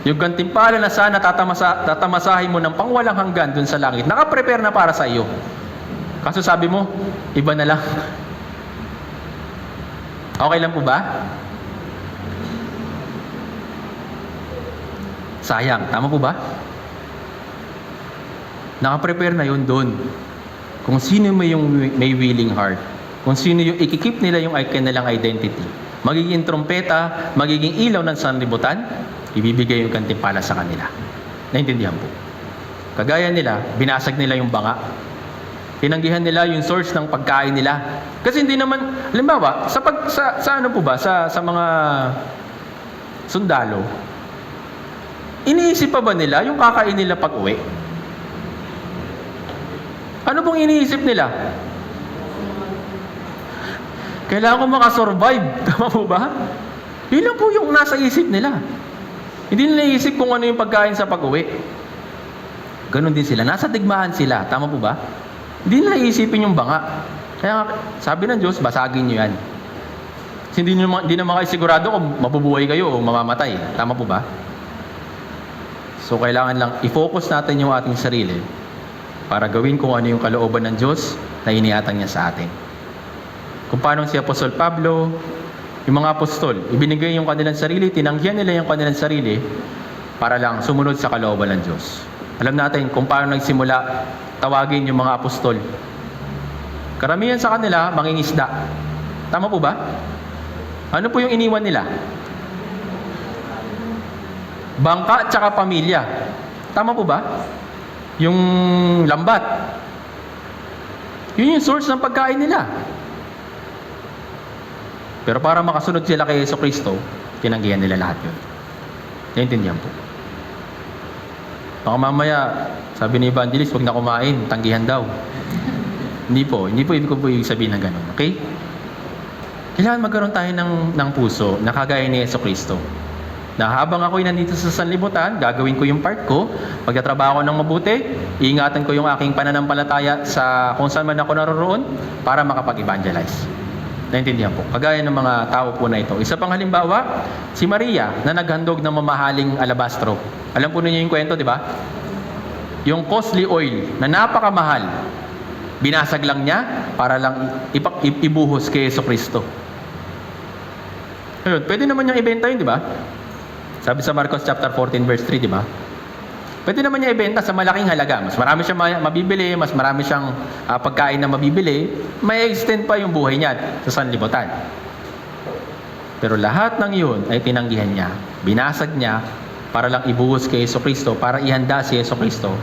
S1: Yung gantimpala na sana tatamasahin mo ng pangwalang hanggan dun sa langit, nakaprepare na para sa iyo. Kaso sabi mo, iba na lang. Okay lang po ba? Sayang, tama po ba? Nakaprepare na yun doon. Kung sino may willing heart, kung sino yung ikikip nila yung kanilang identity, magiging trompeta, magiging ilaw ng sanlibutan, ibibigay yung gantimpala sa kanila. Naintindihan po. Kagaya nila, binasag nila yung banga. Tinanggihan nila yung source ng pagkain nila. Kasi hindi naman, halimbawa, sa ano po ba, sa mga sundalo, iniisip pa ba nila yung kakain nila pag uwi? Ano pong iniisip nila? Kailangan ko makasurvive. Tama po ba? Yun lang po yung nasa isip nila. Hindi nila isip kung ano yung pagkain sa pag-uwi. Ganon din sila. Nasa digmaan sila. Tama po ba? Hindi nila isipin yung banga. Kaya sabi ng Diyos, basagin nyo yan. Kasi hindi naman kayo sigurado kung mabubuhay kayo o mamamatay. Tama po ba? So kailangan lang i-focus natin yung ating sarili para gawin kung ano yung kalooban ng Diyos na iniatang niya sa atin. Kung paano si Apostol Pablo, yung mga apostol, ibinigay yung kanilang sarili, tinanggihan nila yung kanilang sarili para lang sumunod sa kalooban ng Diyos. Alam natin kung paano nagsimula tawagin yung mga apostol. Karamihan sa kanila, mangingisda. Tama po ba? Ano po yung iniwan nila? Bangka at saka pamilya. Tama po ba? Yung lambat. Yun yung source ng pagkain nila. Pero para makasunod sila kay Jesucristo, tinanggihan nila lahat yun. Naintindihan po. Baka mamaya, sabi ni Evangelist, huwag na kumain, tanggihan daw. Hindi po ibig ko po yung sabihin ng ganun. Okay? Kailangan magkaroon tayo ng puso na kagaya ni Jesucristo. Na habang ako'y nandito sa sanlibutan, gagawin ko yung part ko, pagtatrabaho ko ng mabuti, iingatan ko yung aking pananampalataya sa kung saan man ako naroroon para makapag-evangelize. Naintindihan po. Kagaya ng mga tao po na ito. Isa pang halimbawa, si Maria na naghandog ng mamahaling alabastro. Alam po ninyo yung kwento, di ba? Yung costly oil na napakamahal, binasag lang niya para lang ibuhos kay Jesucristo. Ayun, pwede naman niyang ibenta yun, di ba? Sabi sa Marcos chapter 14 verse 3, di ba? Pwede naman niya ibenta sa malaking halaga. Mas marami siyang mabibili, mas marami siyang pagkain na mabibili, may extend pa yung buhay niya sa sanlibutan. Pero lahat ng yun ay tinanggihan niya. Binasag niya para lang ibuhos kay Jesucristo, para ihanda si Jesucristo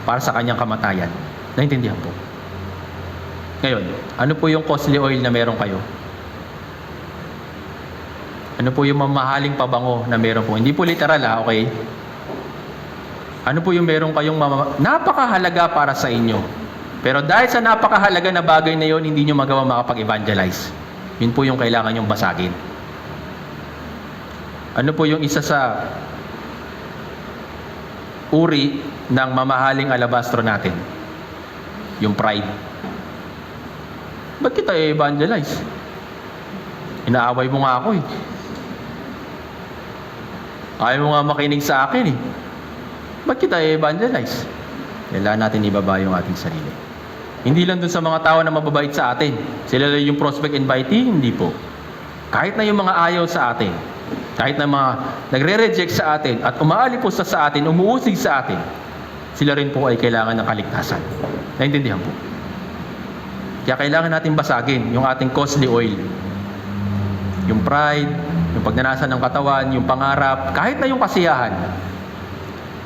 S1: para sa kanyang kamatayan. Naintindihan po. Ngayon, ano po yung costly oil na meron kayo? Ano po yung mamahaling pabango na meron po? Hindi po literal okay? Ano po yung meron kayong napakahalaga para sa inyo? Pero dahil sa napakahalaga na bagay na yon, hindi nyo magawa makapag-evangelize. Yun po yung kailangan nyong basagin. Ano po yung isa sa uri ng mamahaling alabastro natin? Yung pride. Ba't kita i-evangelize? Inaaway mo nga ako eh. Ayaw mo nga makinig sa akin eh. Ba't kita i-evangelize? Kailangan natin ibaba yung ating sarili. Hindi lang dun sa mga tao na mababait sa atin. Sila lang yung prospect invitee? Hindi po. Kahit na yung mga ayaw sa atin, kahit na mga nagre-reject sa atin at umaalipos sa atin, umuusig sa atin, sila rin po ay kailangan ng kaligtasan. Naintindihan po? Kaya kailangan natin basagin yung ating costly oil. Yung pride, yung pagnanasa ng katawan, yung pangarap, kahit na yung kasiyahan.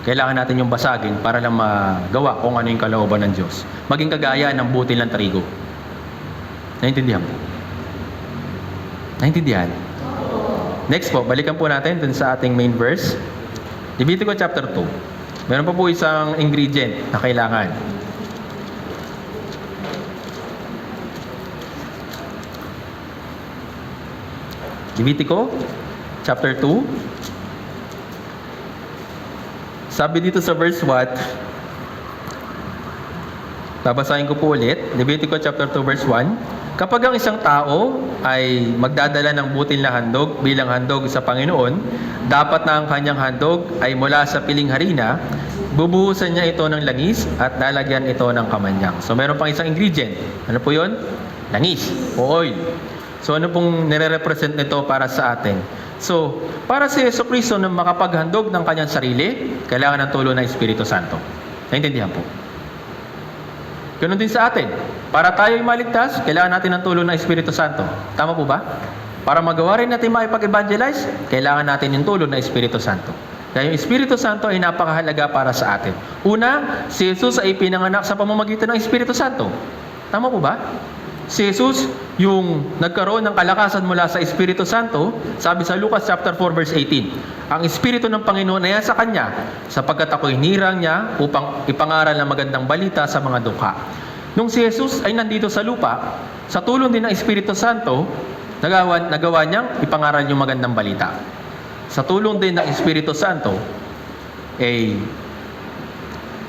S1: Kailangan natin yung basagin para lang magawa kung ano yung kalooban ng Diyos. Maging kagaya ng butil ng trigo. Naintindihan po? Naintindihan? Next po, balikan po natin dun sa ating main verse. Levitico chapter 2. Meron pa po isang ingredient na kailangan. Levitico chapter 2. Sabi dito sa verse 1, Babasahin ko po ulit, Leviticus chapter 2 verse 1. Kapag ang isang tao ay magdadala ng butil na handog bilang handog sa Panginoon, dapat na ang kanyang handog ay mula sa piling harina, bubuhusan niya ito ng langis at lalagyan ito ng kamanyang. So meron pang isang ingredient. Ano po yun? Langis o oil. So ano pong nire-represent nito para sa atin? So, para si Jesucristo na makapaghandog ng kanyang sarili, kailangan ng tulong ng Espiritu Santo. Naintindihan po? Ganun din sa atin. Para tayo'y maligtas, kailangan natin ng tulong ng Espiritu Santo. Tama po ba? Para magawa rin natin makipag-evangelize, kailangan natin yung tulong ng Espiritu Santo. Kaya yung Espiritu Santo ay napakahalaga para sa atin. Una, si Jesus ay pinanganak sa pamamagitan ng Espiritu Santo. Tama po ba? Si Jesus, yung nagkaroon ng kalakasan mula sa Espiritu Santo, sabi sa Lucas chapter 4 verse 18, ang Espiritu ng Panginoon ay sa Kanya, sapagkat ako'y hinirang niya upang ipangaral ng magandang balita sa mga dukha. Nung si Jesus ay nandito sa lupa, sa tulong din ng Espiritu Santo, nagawa niyang ipangaral yung magandang balita. Sa tulong din ng Espiritu Santo,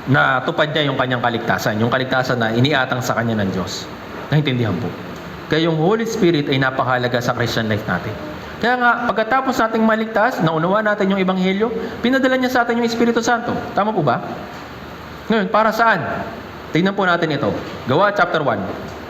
S1: natupad niya yung kanyang kaligtasan, yung kaligtasan na iniatang sa kanya ng Diyos. Naintindihan po. Kaya yung Holy Spirit ay napakahalaga sa Christian life natin. Kaya nga, pagkatapos nating maligtas, naunawa natin yung Ebanghelyo, pinadala niya sa atin yung Espiritu Santo. Tama po ba? Ngayon, para saan? Tingnan po natin ito. Gawa chapter 1.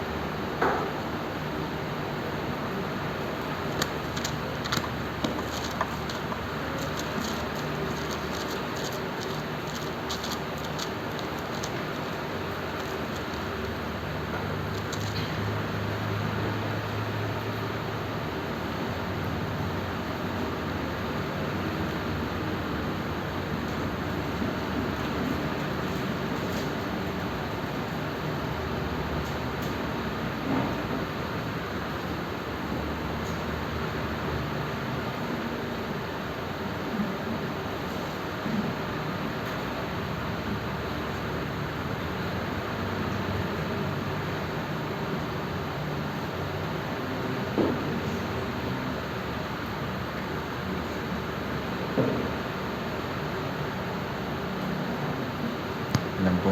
S1: Alam po.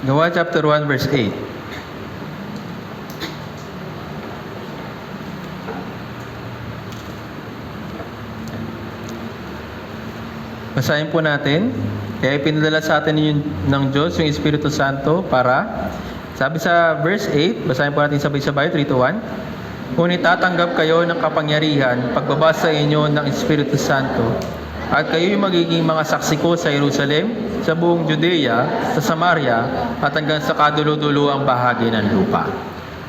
S1: Gawa chapter 1 verse 8. Basahin po natin. Kaya ipinadala sa atin ng Diyos yung Espiritu Santo para, sabi sa verse 8, basahin po natin sabay-sabay, 3 to 1. Ngunit tatanggap kayo ng kapangyarihan pagbaba sa inyo ng Espiritu Santo, at kayo'y magiging mga saksi ko sa Jerusalem, sa buong Judea, sa Samaria, at hanggang sa kadulo-dulo ang bahagi ng lupa.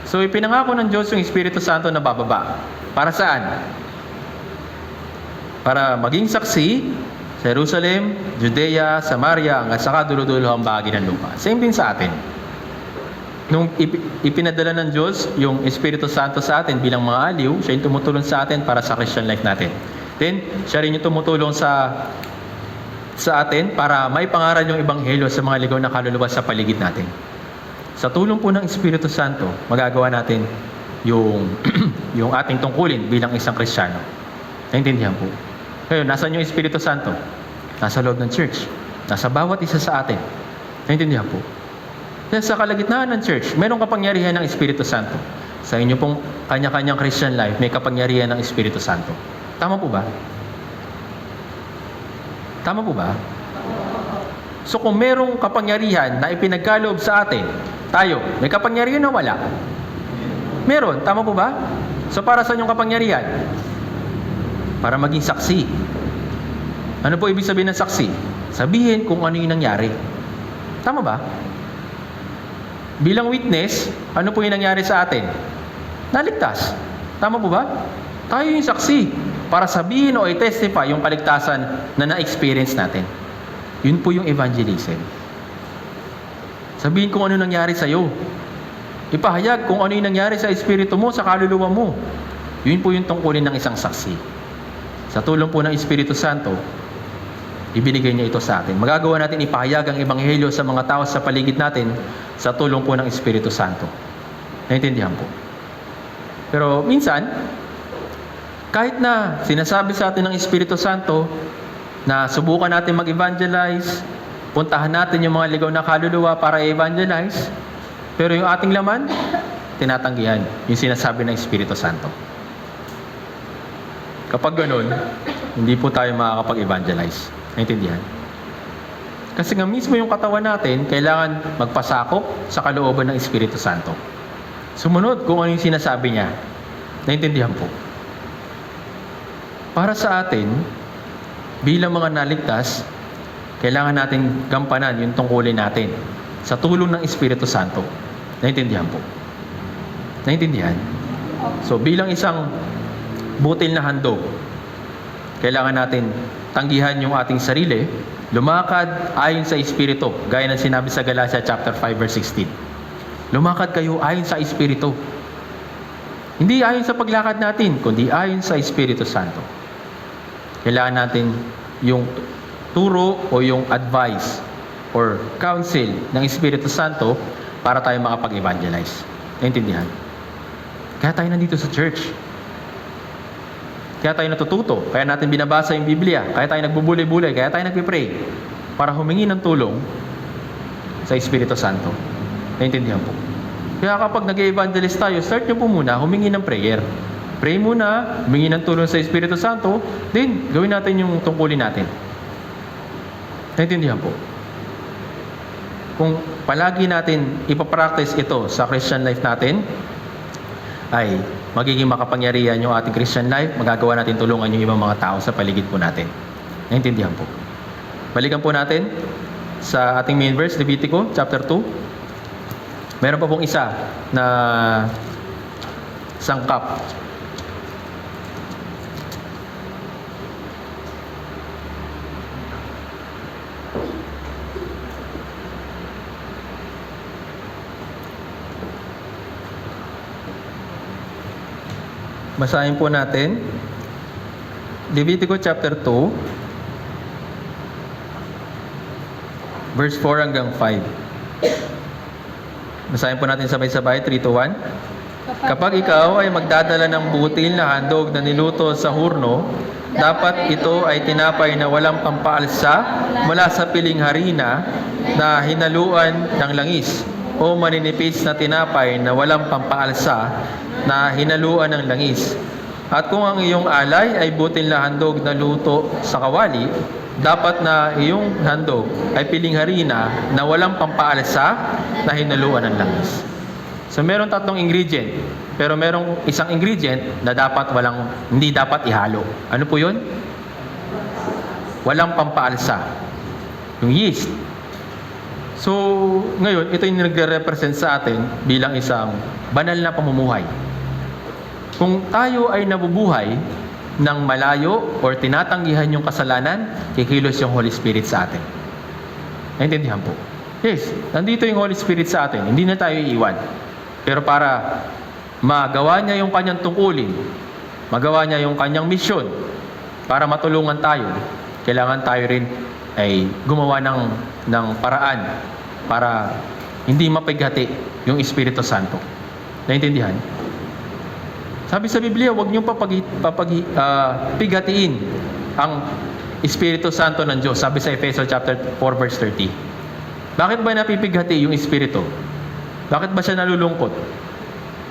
S1: So ipinangako ng Diyos yung Espiritu Santo na bababa. Para saan? Para maging saksi sa Jerusalem, Judea, Samaria, hanggang sa kadulo-dulo ang bahagi ng lupa. Same din sa atin. Nung ipinadala ng Diyos yung Espiritu Santo sa atin bilang mga aliw, siya yung tumutulong sa atin para sa Christian life natin. Then, siya rin yung tumutulong sa atin para maipangaral yung Ebanghelyo sa mga ligaw na kaluluwa sa paligid natin. Sa tulong po ng Espiritu Santo, magagawa natin yung yung ating tungkulin bilang isang Kristiyano. Naintindihan po? Ngayon, nasan yung Espiritu Santo? Nasa loob ng church. Nasa bawat isa sa atin. Naintindihan po? Kaya sa kalagitnaan ng church, mayroong kapangyarihan ng Espiritu Santo. Sa inyo pong kanya-kanyang Christian life, may kapangyarihan ng Espiritu Santo. Tama po ba? Tama po ba? So kung merong kapangyarihan na ipinagkaloob sa atin, tayo, may kapangyarihan na wala? Meron, tama po ba? So para sa inyong kapangyarihan? Para maging saksi. Ano po ibig sabihin ng saksi? Sabihin kung ano yung nangyari. Tama ba? Bilang witness, ano po yung nangyari sa atin? Naligtas. Tama po ba? Tayo yung saksi para sabihin o i-testify yung kaligtasan na na-experience natin. Yun po yung evangelism. Sabihin kung ano nangyari sa'yo. Ipahayag kung ano yung nangyari sa espiritu mo, sa kaluluwa mo. Yun po yung tungkulin ng isang saksi. Sa tulong po ng Espiritu Santo, ibinigay niya ito sa atin. Magagawa natin ipahayag ang Ebanghelyo sa mga tao sa paligid natin sa tulong po ng Espiritu Santo. Naintindihan po? Pero minsan, kahit na sinasabi sa atin ng Espiritu Santo na subukan natin mag-evangelize, puntahan natin yung mga ligaw na kaluluwa para i-evangelize, pero yung ating laman, tinatanggihan yung sinasabi ng Espiritu Santo. Kapag ganun, hindi po tayo makakapag-evangelize. Naintindihan? Kasi nga mismo yung katawan natin, kailangan magpasakop sa kalooban ng Espiritu Santo. Sumunod kung ano yung sinasabi niya. Naintindihan po. Para sa atin, bilang mga naligtas, kailangan natin gampanan yung tungkulin natin sa tulong ng Espiritu Santo. Naintindihan po. Naintindihan? So, bilang isang butil na handog, kailangan natin tanggihan yung ating sarili, lumakad ayon sa Espiritu, gaya ng sinabi sa Galatia chapter 5 verse 16. Lumakad kayo ayon sa Espiritu. Hindi ayon sa paglakad natin, kundi ayon sa Espiritu Santo. Kailangan natin yung turo o yung advice or counsel ng Espiritu Santo para tayo makapag-evangelize. Naintindihan? Kaya tayo nandito sa church. Kaya tayo natututo. Kaya natin binabasa yung Biblia. Kaya tayo nagbubulay-bulay. Kaya tayo nagpipray para humingi ng tulong sa Espiritu Santo. Naintindihan po. Kaya kapag nag-evangelize tayo, start nyo po muna, humingi ng prayer. Pray muna, humingi ng tulong sa Espiritu Santo, then gawin natin yung tungkulin natin. Naintindihan po. Kung palagi natin ipapractice ito sa Christian life natin, ay magiging makapangyarihan yung ating Christian life, magagawa natin tulungan yung ibang mga tao sa paligid po natin. Naintindihan po. Balikan po natin sa ating main verse, Levitico chapter 2. Meron pa pong isa na sangkap. Basahin po natin Levitico chapter 2 verse 4 hanggang 5. Basahin po natin sabay-sabay, 3 to 1. Kapag ikaw ay magdadala ng butil na handog na niluto sa hurno, dapat ito ay tinapay na walang pampaalsa mula sa piling harina na hinaluan ng langis, o maninipis na tinapay na walang pampaalsa na hinaluan ng langis. At kung ang iyong alay ay butil na handog na luto sa kawali, dapat na iyong handog ay piling harina na walang pampaalsa na hinaluan ng langis. So meron tatlong ingredient, pero merong isang ingredient na hindi dapat ihalo. Ano po 'yun? Walang pampaalsa. Yung yeast. So ngayon, ito yung nagre-represent sa atin bilang isang banal na pamumuhay. Kung tayo ay nabubuhay ng malayo or tinatanggihan yung kasalanan, kikilos yung Holy Spirit sa atin. Naintindihan po? Yes, nandito yung Holy Spirit sa atin. Hindi na tayo iiwan. Pero para magawa niya yung kanyang tungkulin, magawa niya yung kanyang misyon, para matulungan tayo, kailangan tayo rin ay gumawa ng paraan para hindi mapighati yung Espiritu Santo. Naintindihan? Sabi sa Biblia, huwag niyong pighatiin ang Espiritu Santo ng Diyos. Sabi sa Efeso chapter 4 verse 30. Bakit ba napipighati yung Espiritu? Bakit ba siya nalulungkot?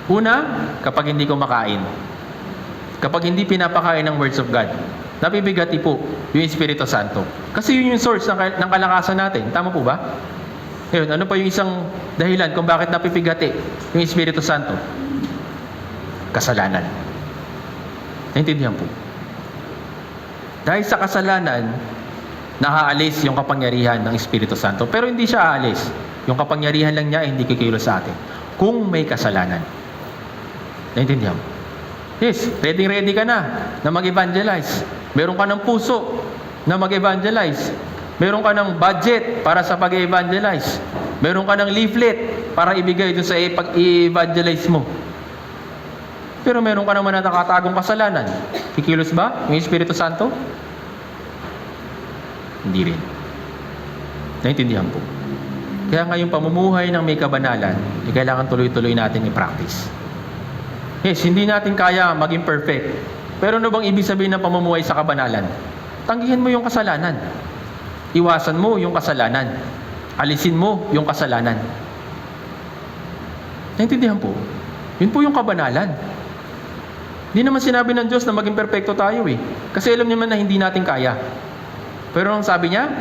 S1: Una, kapag hindi kumakain. Kapag hindi pinapakain ng words of God, napibigati po yung Espiritu Santo. Kasi yun yung source ng kalakasan natin. Tama po ba? Ngayon, ano pa yung isang dahilan kung bakit napipigati yung Espiritu Santo? Kasalanan. Naintindihan po. Dahil sa kasalanan, naaalis yung kapangyarihan ng Espiritu Santo. Pero hindi siya aalis. Yung kapangyarihan lang niya ay hindi kikilos sa atin. Kung may kasalanan. Naintindihan mo? Yes, ready ka na mag-evangelize. Meron ka ng puso na mag-evangelize. Meron ka ng budget para sa pag-evangelize. Meron ka ng leaflet para ibigay doon sa pag-evangelize mo. Pero meron ka naman na nakatagong kasalanan. Kikilos ba yung Espiritu Santo? Hindi rin. Naintindihan po. Kaya ngayong pamumuhay ng may kabanalan, kailangan tuloy-tuloy natin i-practice. Yes, hindi natin kaya maging perfect. Pero ano bang ibig sabihin ng pamumuhay sa kabanalan? Tanggihan mo yung kasalanan. Iwasan mo yung kasalanan. Alisin mo yung kasalanan. Naintindihan po? Yun po yung kabanalan. Hindi naman sinabi ng Diyos na maging perfecto tayo eh. Kasi alam naman na hindi natin kaya. Pero ang sabi niya,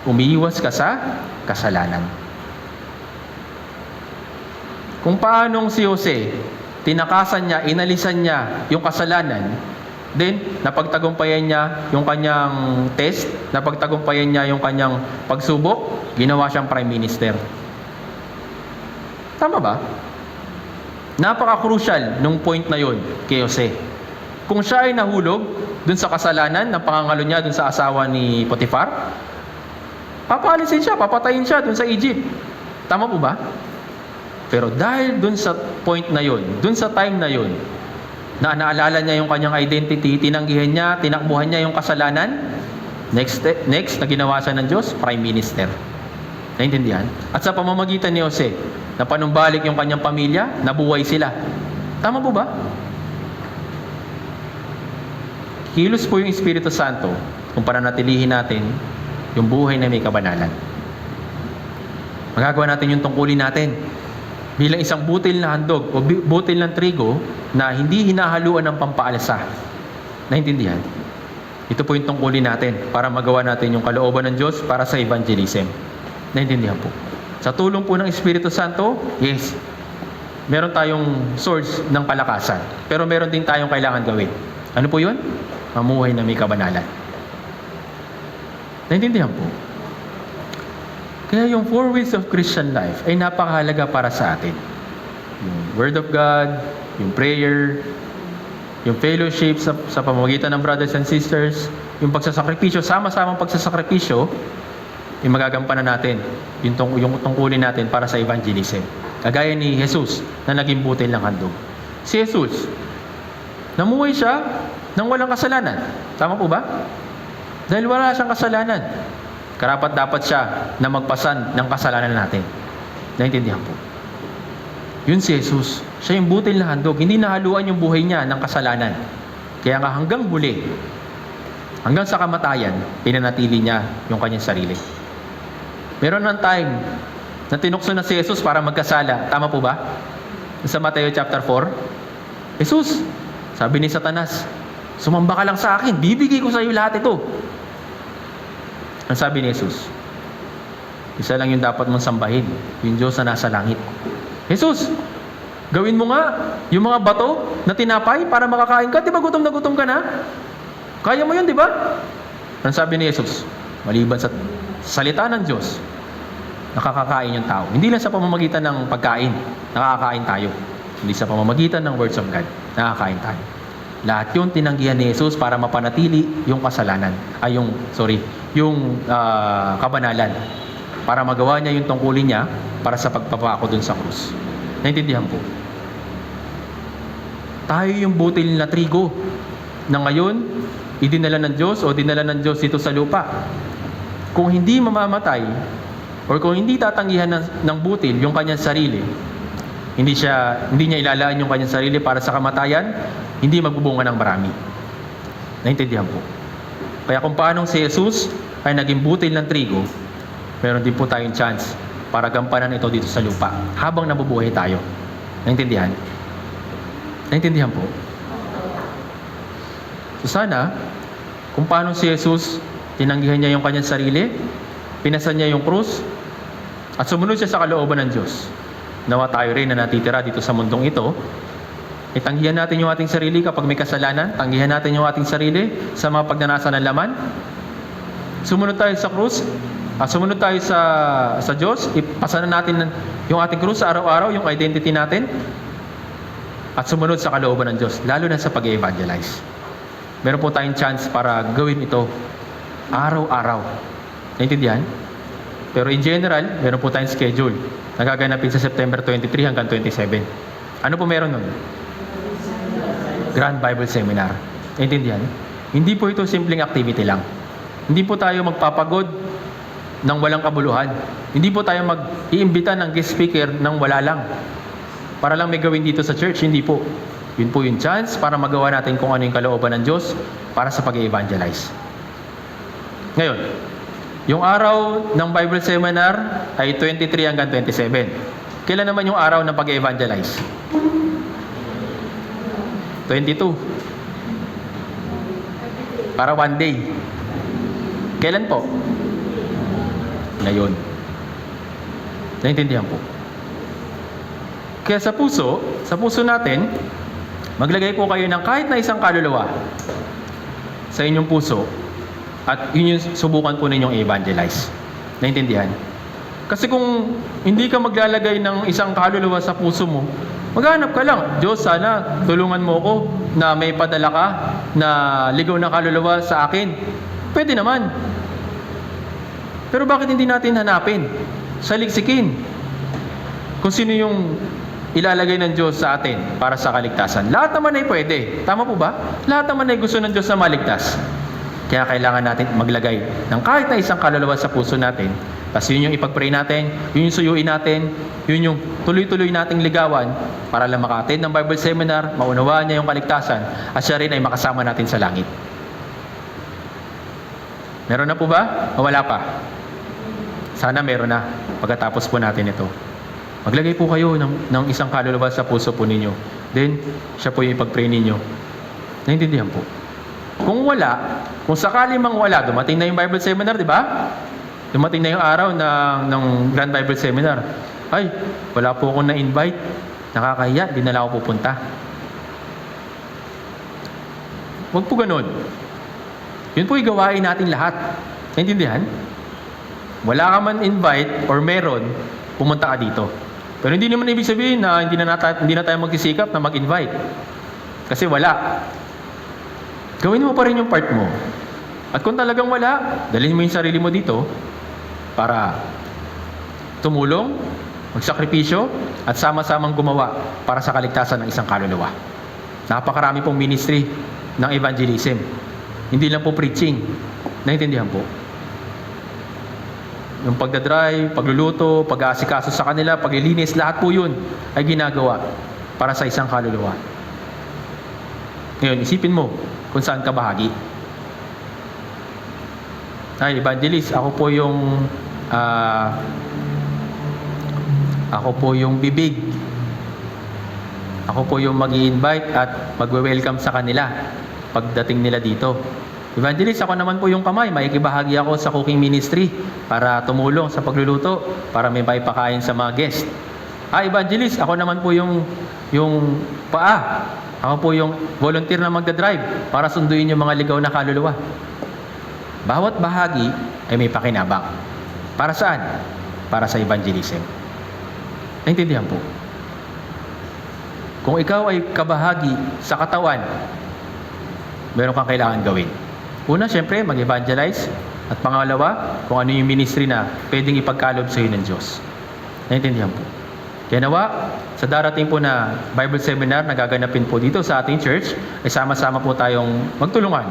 S1: umiiwas ka sa kasalanan. Kung paanong si Jose, tinakasan niya, inalisan niya yung kasalanan, then napagtagumpayan niya yung kanyang test, napagtagumpayan niya yung kanyang pagsubok, ginawa siyang prime minister. Tama ba? Napaka-crucial nung point na yon kay Jose. Kung siya ay nahulog dun sa kasalanan ng pangangalo niya dun sa asawa ni Potifar, papaalisin siya, papatayin siya dun sa Egypt. Tama po ba? Pero dahil dun sa point na yon, dun sa time na yon, na naalala niya yung kanyang identity, tinanggihan niya, tinakbuhan niya yung kasalanan, next na ginawa siya ng Diyos, prime minister. Naintindihan? At sa pamamagitan ni Jose, na panumbalik yung kanyang pamilya, nabuhay sila. Tama po ba? Kilos po yung Espiritu Santo kung pananatilihin natin yung buhay na may kabanalan. Magagawa natin yung tungkulin natin bilang isang butil na handog o butil ng trigo na hindi hinahaluan ng pampaalsa. Naintindihan? Ito po yung tungkulin natin para magawa natin yung kalooban ng Diyos para sa evangelism. Naintindihan po? Sa tulong po ng Espiritu Santo, yes, meron tayong source ng kalakasan. Pero meron din tayong kailangan gawin. Ano po yun? Mamuhay na may kabanalan. Naintindihan po? Kaya yung 4 ways of Christian life ay napakahalaga para sa atin. Yung Word of God, yung prayer, yung fellowship sa pamamagitan ng brothers and sisters, yung pagsasakripisyo, sama-samang pagsasakripisyo, yung magagampanan natin, yung tungkulin natin para sa evangelism. Kagaya ni Jesus na naging butil ng handog. Si Jesus, namuhay siya nang walang kasalanan. Tama po ba? Dahil wala siyang kasalanan, karapat dapat siya na magpasan ng kasalanan natin. Naintindihan po? Yun si Jesus. Siya yung butil na handog. Hindi nahaluan yung buhay niya ng kasalanan. Kaya nga hanggang huli, hanggang sa kamatayan, pinanatili niya yung kanyang sarili. Meron ng time na tinukso na si Jesus para magkasala. Tama po ba? Sa Mateo chapter 4, Jesus, sabi ni Satanas, sumamba ka lang sa akin, bibigay ko sa iyo lahat ito. Ang sabi ni Jesus, isa lang yung dapat mong sambahin, yung Diyos na nasa langit. Jesus, gawin mo nga yung mga bato na tinapay para makakain ka. Di ba gutom na gutom ka na? Kaya mo yun, di ba? Ang sabi ni Jesus, maliban sa salita ng Diyos, nakakakain yung tao. Hindi lang sa pamamagitan ng pagkain, nakakakain tayo. Hindi sa pamamagitan ng words of God, nakakain tayo. Lahat yun tinanggihan ni Jesus para mapanatili yung kasalanan. Yung kabanalan. Para magawa niya yung tungkulin niya para sa pagpapako dun sa krus. Naintindihan po? Tayo yung butil na trigo na ngayon, idinala ng Diyos o dinala ng Diyos dito sa lupa. Kung hindi mamamatay or kung hindi tatanggihan ng butil yung kanyang sarili, hindi niya ilalaan yung kanyang sarili para sa kamatayan, hindi magbubunga ng marami. Naintindihan po? Kaya kung paanong si Jesus ay naging butil ng trigo, meron din po tayong chance para gampanan ito dito sa lupa habang nabubuhay tayo. Naintindihan? Naintindihan po? So sana, kung paano si Jesus, tinanggihan niya yung kanyang sarili, pinasan niya yung krus, at sumunod siya sa kalooban ng Diyos. Nawa tayo rin na natitira dito sa mundong ito, tanggihan natin yung ating sarili kapag may kasalanan, tanggihan natin yung ating sarili sa mga pagnanasa ng laman, sumunod tayo sa krus, sumunod tayo sa Diyos, ipasanan natin yung ating krus sa araw-araw, yung identity natin, at sumunod sa kalooban ng Diyos, lalo na sa pag-evangelize. Meron po tayong chance para gawin ito araw-araw. Naintindihan? Pero in general, meron po tayong schedule na gaganapin sa September 23 hanggang 27. Ano po meron nun? Grand Bible Seminar. Naintindihan? Hindi po ito simpleng activity lang. Hindi po tayo magpapagod ng walang kabuluhan. Hindi po tayo mag-iimbita ng guest speaker ng wala lang. Para lang may gawin dito sa church. Hindi po. Yun po yung chance para magawa natin kung ano yung kalooban ng Diyos para sa pag-evangelize. Ngayon, yung araw ng Bible Seminar ay 23 hanggang 27. Kailan naman yung araw ng pag-evangelize? 22. Para one day. Kailan po? Ngayon. Naintindihan po. Kaya sa puso natin, maglagay po kayo ng kahit na isang kaluluwa sa inyong puso at yun yung subukan po ninyong i-evangelize. Naintindihan? Kasi kung hindi ka maglalagay ng isang kaluluwa sa puso mo, maghanap ka lang. Diyos, sana tulungan mo ko na may padala ka na ligaw na kaluluwa sa akin. Pwede naman. Pero bakit hindi natin hanapin? Saliksikin. Kung sino yung ilalagay ng Diyos sa atin para sa kaligtasan. Lahat naman ay pwede. Tama po ba? Lahat naman ay gusto ng Diyos na maligtas. Kaya kailangan natin maglagay ng kahit na isang kaluluwa sa puso natin. Tapos yun yung ipag-pray natin, yun yung suyuin natin, yun yung tuloy-tuloy nating ligawan para lang maka-attend ng Bible Seminar, maunawaan niya yung kaligtasan, at siya rin ay makasama natin sa langit. Meron na po ba? O wala pa? Sana meron na pagkatapos po natin ito. Maglagay po kayo ng isang kaluluwa sa puso po ninyo. Then, siya po yung ipag-pray ninyo. Naintindihan po. Kung wala, kung sakali mang wala, dumating na yung Bible Seminar, di ba? Dumating na yung araw ng Grand Bible Seminar. Ay, wala po akong na-invite. Nakakahiya, di na lang ako pupunta. Huwag po ganun. Yun po yung gawain natin lahat. Naintindihan? Wala ka man invite or meron, pumunta ka dito. Pero hindi naman ibig sabihin na hindi na tayo magsisikap na mag-invite. Kasi wala. Gawin mo pa rin yung part mo. At kung talagang wala, dalhin mo yung sarili mo dito para tumulong, magsakripisyo, at sama-samang gumawa para sa kaligtasan ng isang kaluluwa. Napakarami pong ministry ng evangelism. Hindi lang po preaching. Naintindihan po? Yung pagdadrive, pagluluto, pag-aasikaso sa kanila, paglilinis, lahat po yun ay ginagawa para sa isang kaluluwa. Ngayon, isipin mo kung saan ka bahagi. Ay, evangelist, ako po yung bibig. Ako po yung mag-i-invite at magwe-welcome sa kanila pagdating nila dito. Evangelist, ako naman po yung kamay. Maikibahagi ako sa cooking ministry para tumulong sa pagluluto, para may maipakain sa mga guest. Evangelist, ako naman po yung paa. Ako po yung volunteer na magdadrive para sunduin yung mga ligaw na kaluluwa. Bawat bahagi ay may pakinabang. Para saan? Para sa evangelism. Naintindihan po? Kung ikaw ay kabahagi sa katawan, meron kang kailangan gawin. Una, syempre, mag-evangelize. At pangalawa, kung ano yung ministry na pwedeng ipagkalob sa iyo ng Diyos. Naintindihan po? Kaya nawa, sa darating po na Bible Seminar na gaganapin po dito sa ating church, ay sama-sama po tayong magtulungan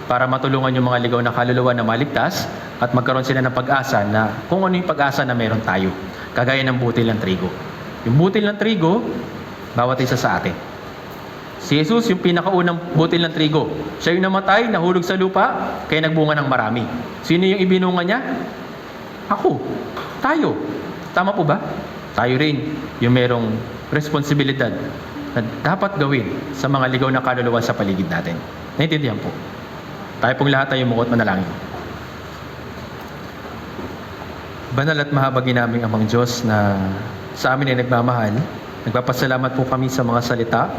S1: para matulungan yung mga ligaw na kaluluwa na maligtas at magkaroon sila ng pag-asa na kung ano yung pag-asa na meron tayo. Kagaya ng butil ng trigo. Yung butil ng trigo, bawat isa sa atin. Si Jesus, yung pinakaunang butil ng trigo. Siya yung namatay, nahulog sa lupa, kaya nagbunga ng marami. Sino yung ibinunga niya? Ako. Tayo. Tama po ba? Tayo rin yung merong responsibilidad na dapat gawin sa mga ligaw na kaluluwa sa paligid natin. Naintindihan po? Tayo pong lahat ay umuot manalangin. Banal at mahabagin naming Amang Diyos na sa amin ay nagmamahal, nagpapasalamat po kami sa mga salita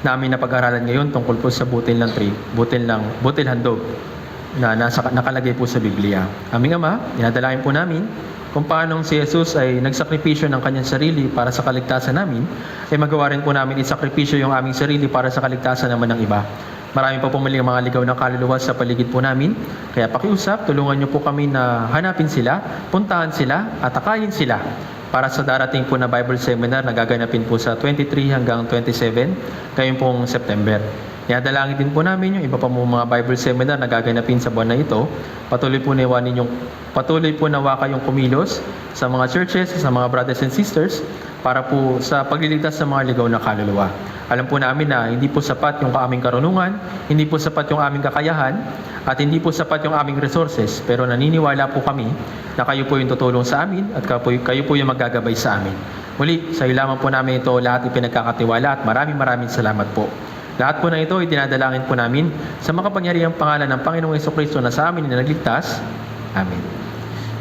S1: namin na pag-aralan ngayon tungkol po sa butil handog na nakalagay po sa Biblia. Aming Ama, dinadalain po namin kung paanong si Jesus ay nagsakripisyo ng kanyang sarili para sa kaligtasan namin, ay magawa rin po namin isakripisyo yung aming sarili para sa kaligtasan naman ng iba. Marami pa pumili ang mga ligaw ng kaluluwa sa paligid po namin. Kaya pakiusap, tulungan niyo po kami na hanapin sila, puntahan sila, at akayin sila para sa darating po na Bible Seminar na gaganapin po sa 23 hanggang 27 ngayong pong September. Dalangin din po namin yung iba pa mga Bible Seminar na gaganapin sa buwan na ito. Patuloy po nawa kayong kumilos sa mga churches, sa mga brothers and sisters para po sa pagliligtas sa mga ligaw na kaluluwa. Alam po namin na hindi po sapat yung aming karunungan, hindi po sapat yung aming kakayahan, at hindi po sapat yung aming resources. Pero naniniwala po kami na kayo po yung tutulong sa amin at kayo po yung maggagabay sa amin. Muli, sa iyo lamang po namin ito lahat ipinagkakatiwala at maraming salamat po. Lahat po na ito idinadalangin po namin sa makapangyarihang pangalan ng Panginoong Hesukristo na sa amin na nagligtas. Amen.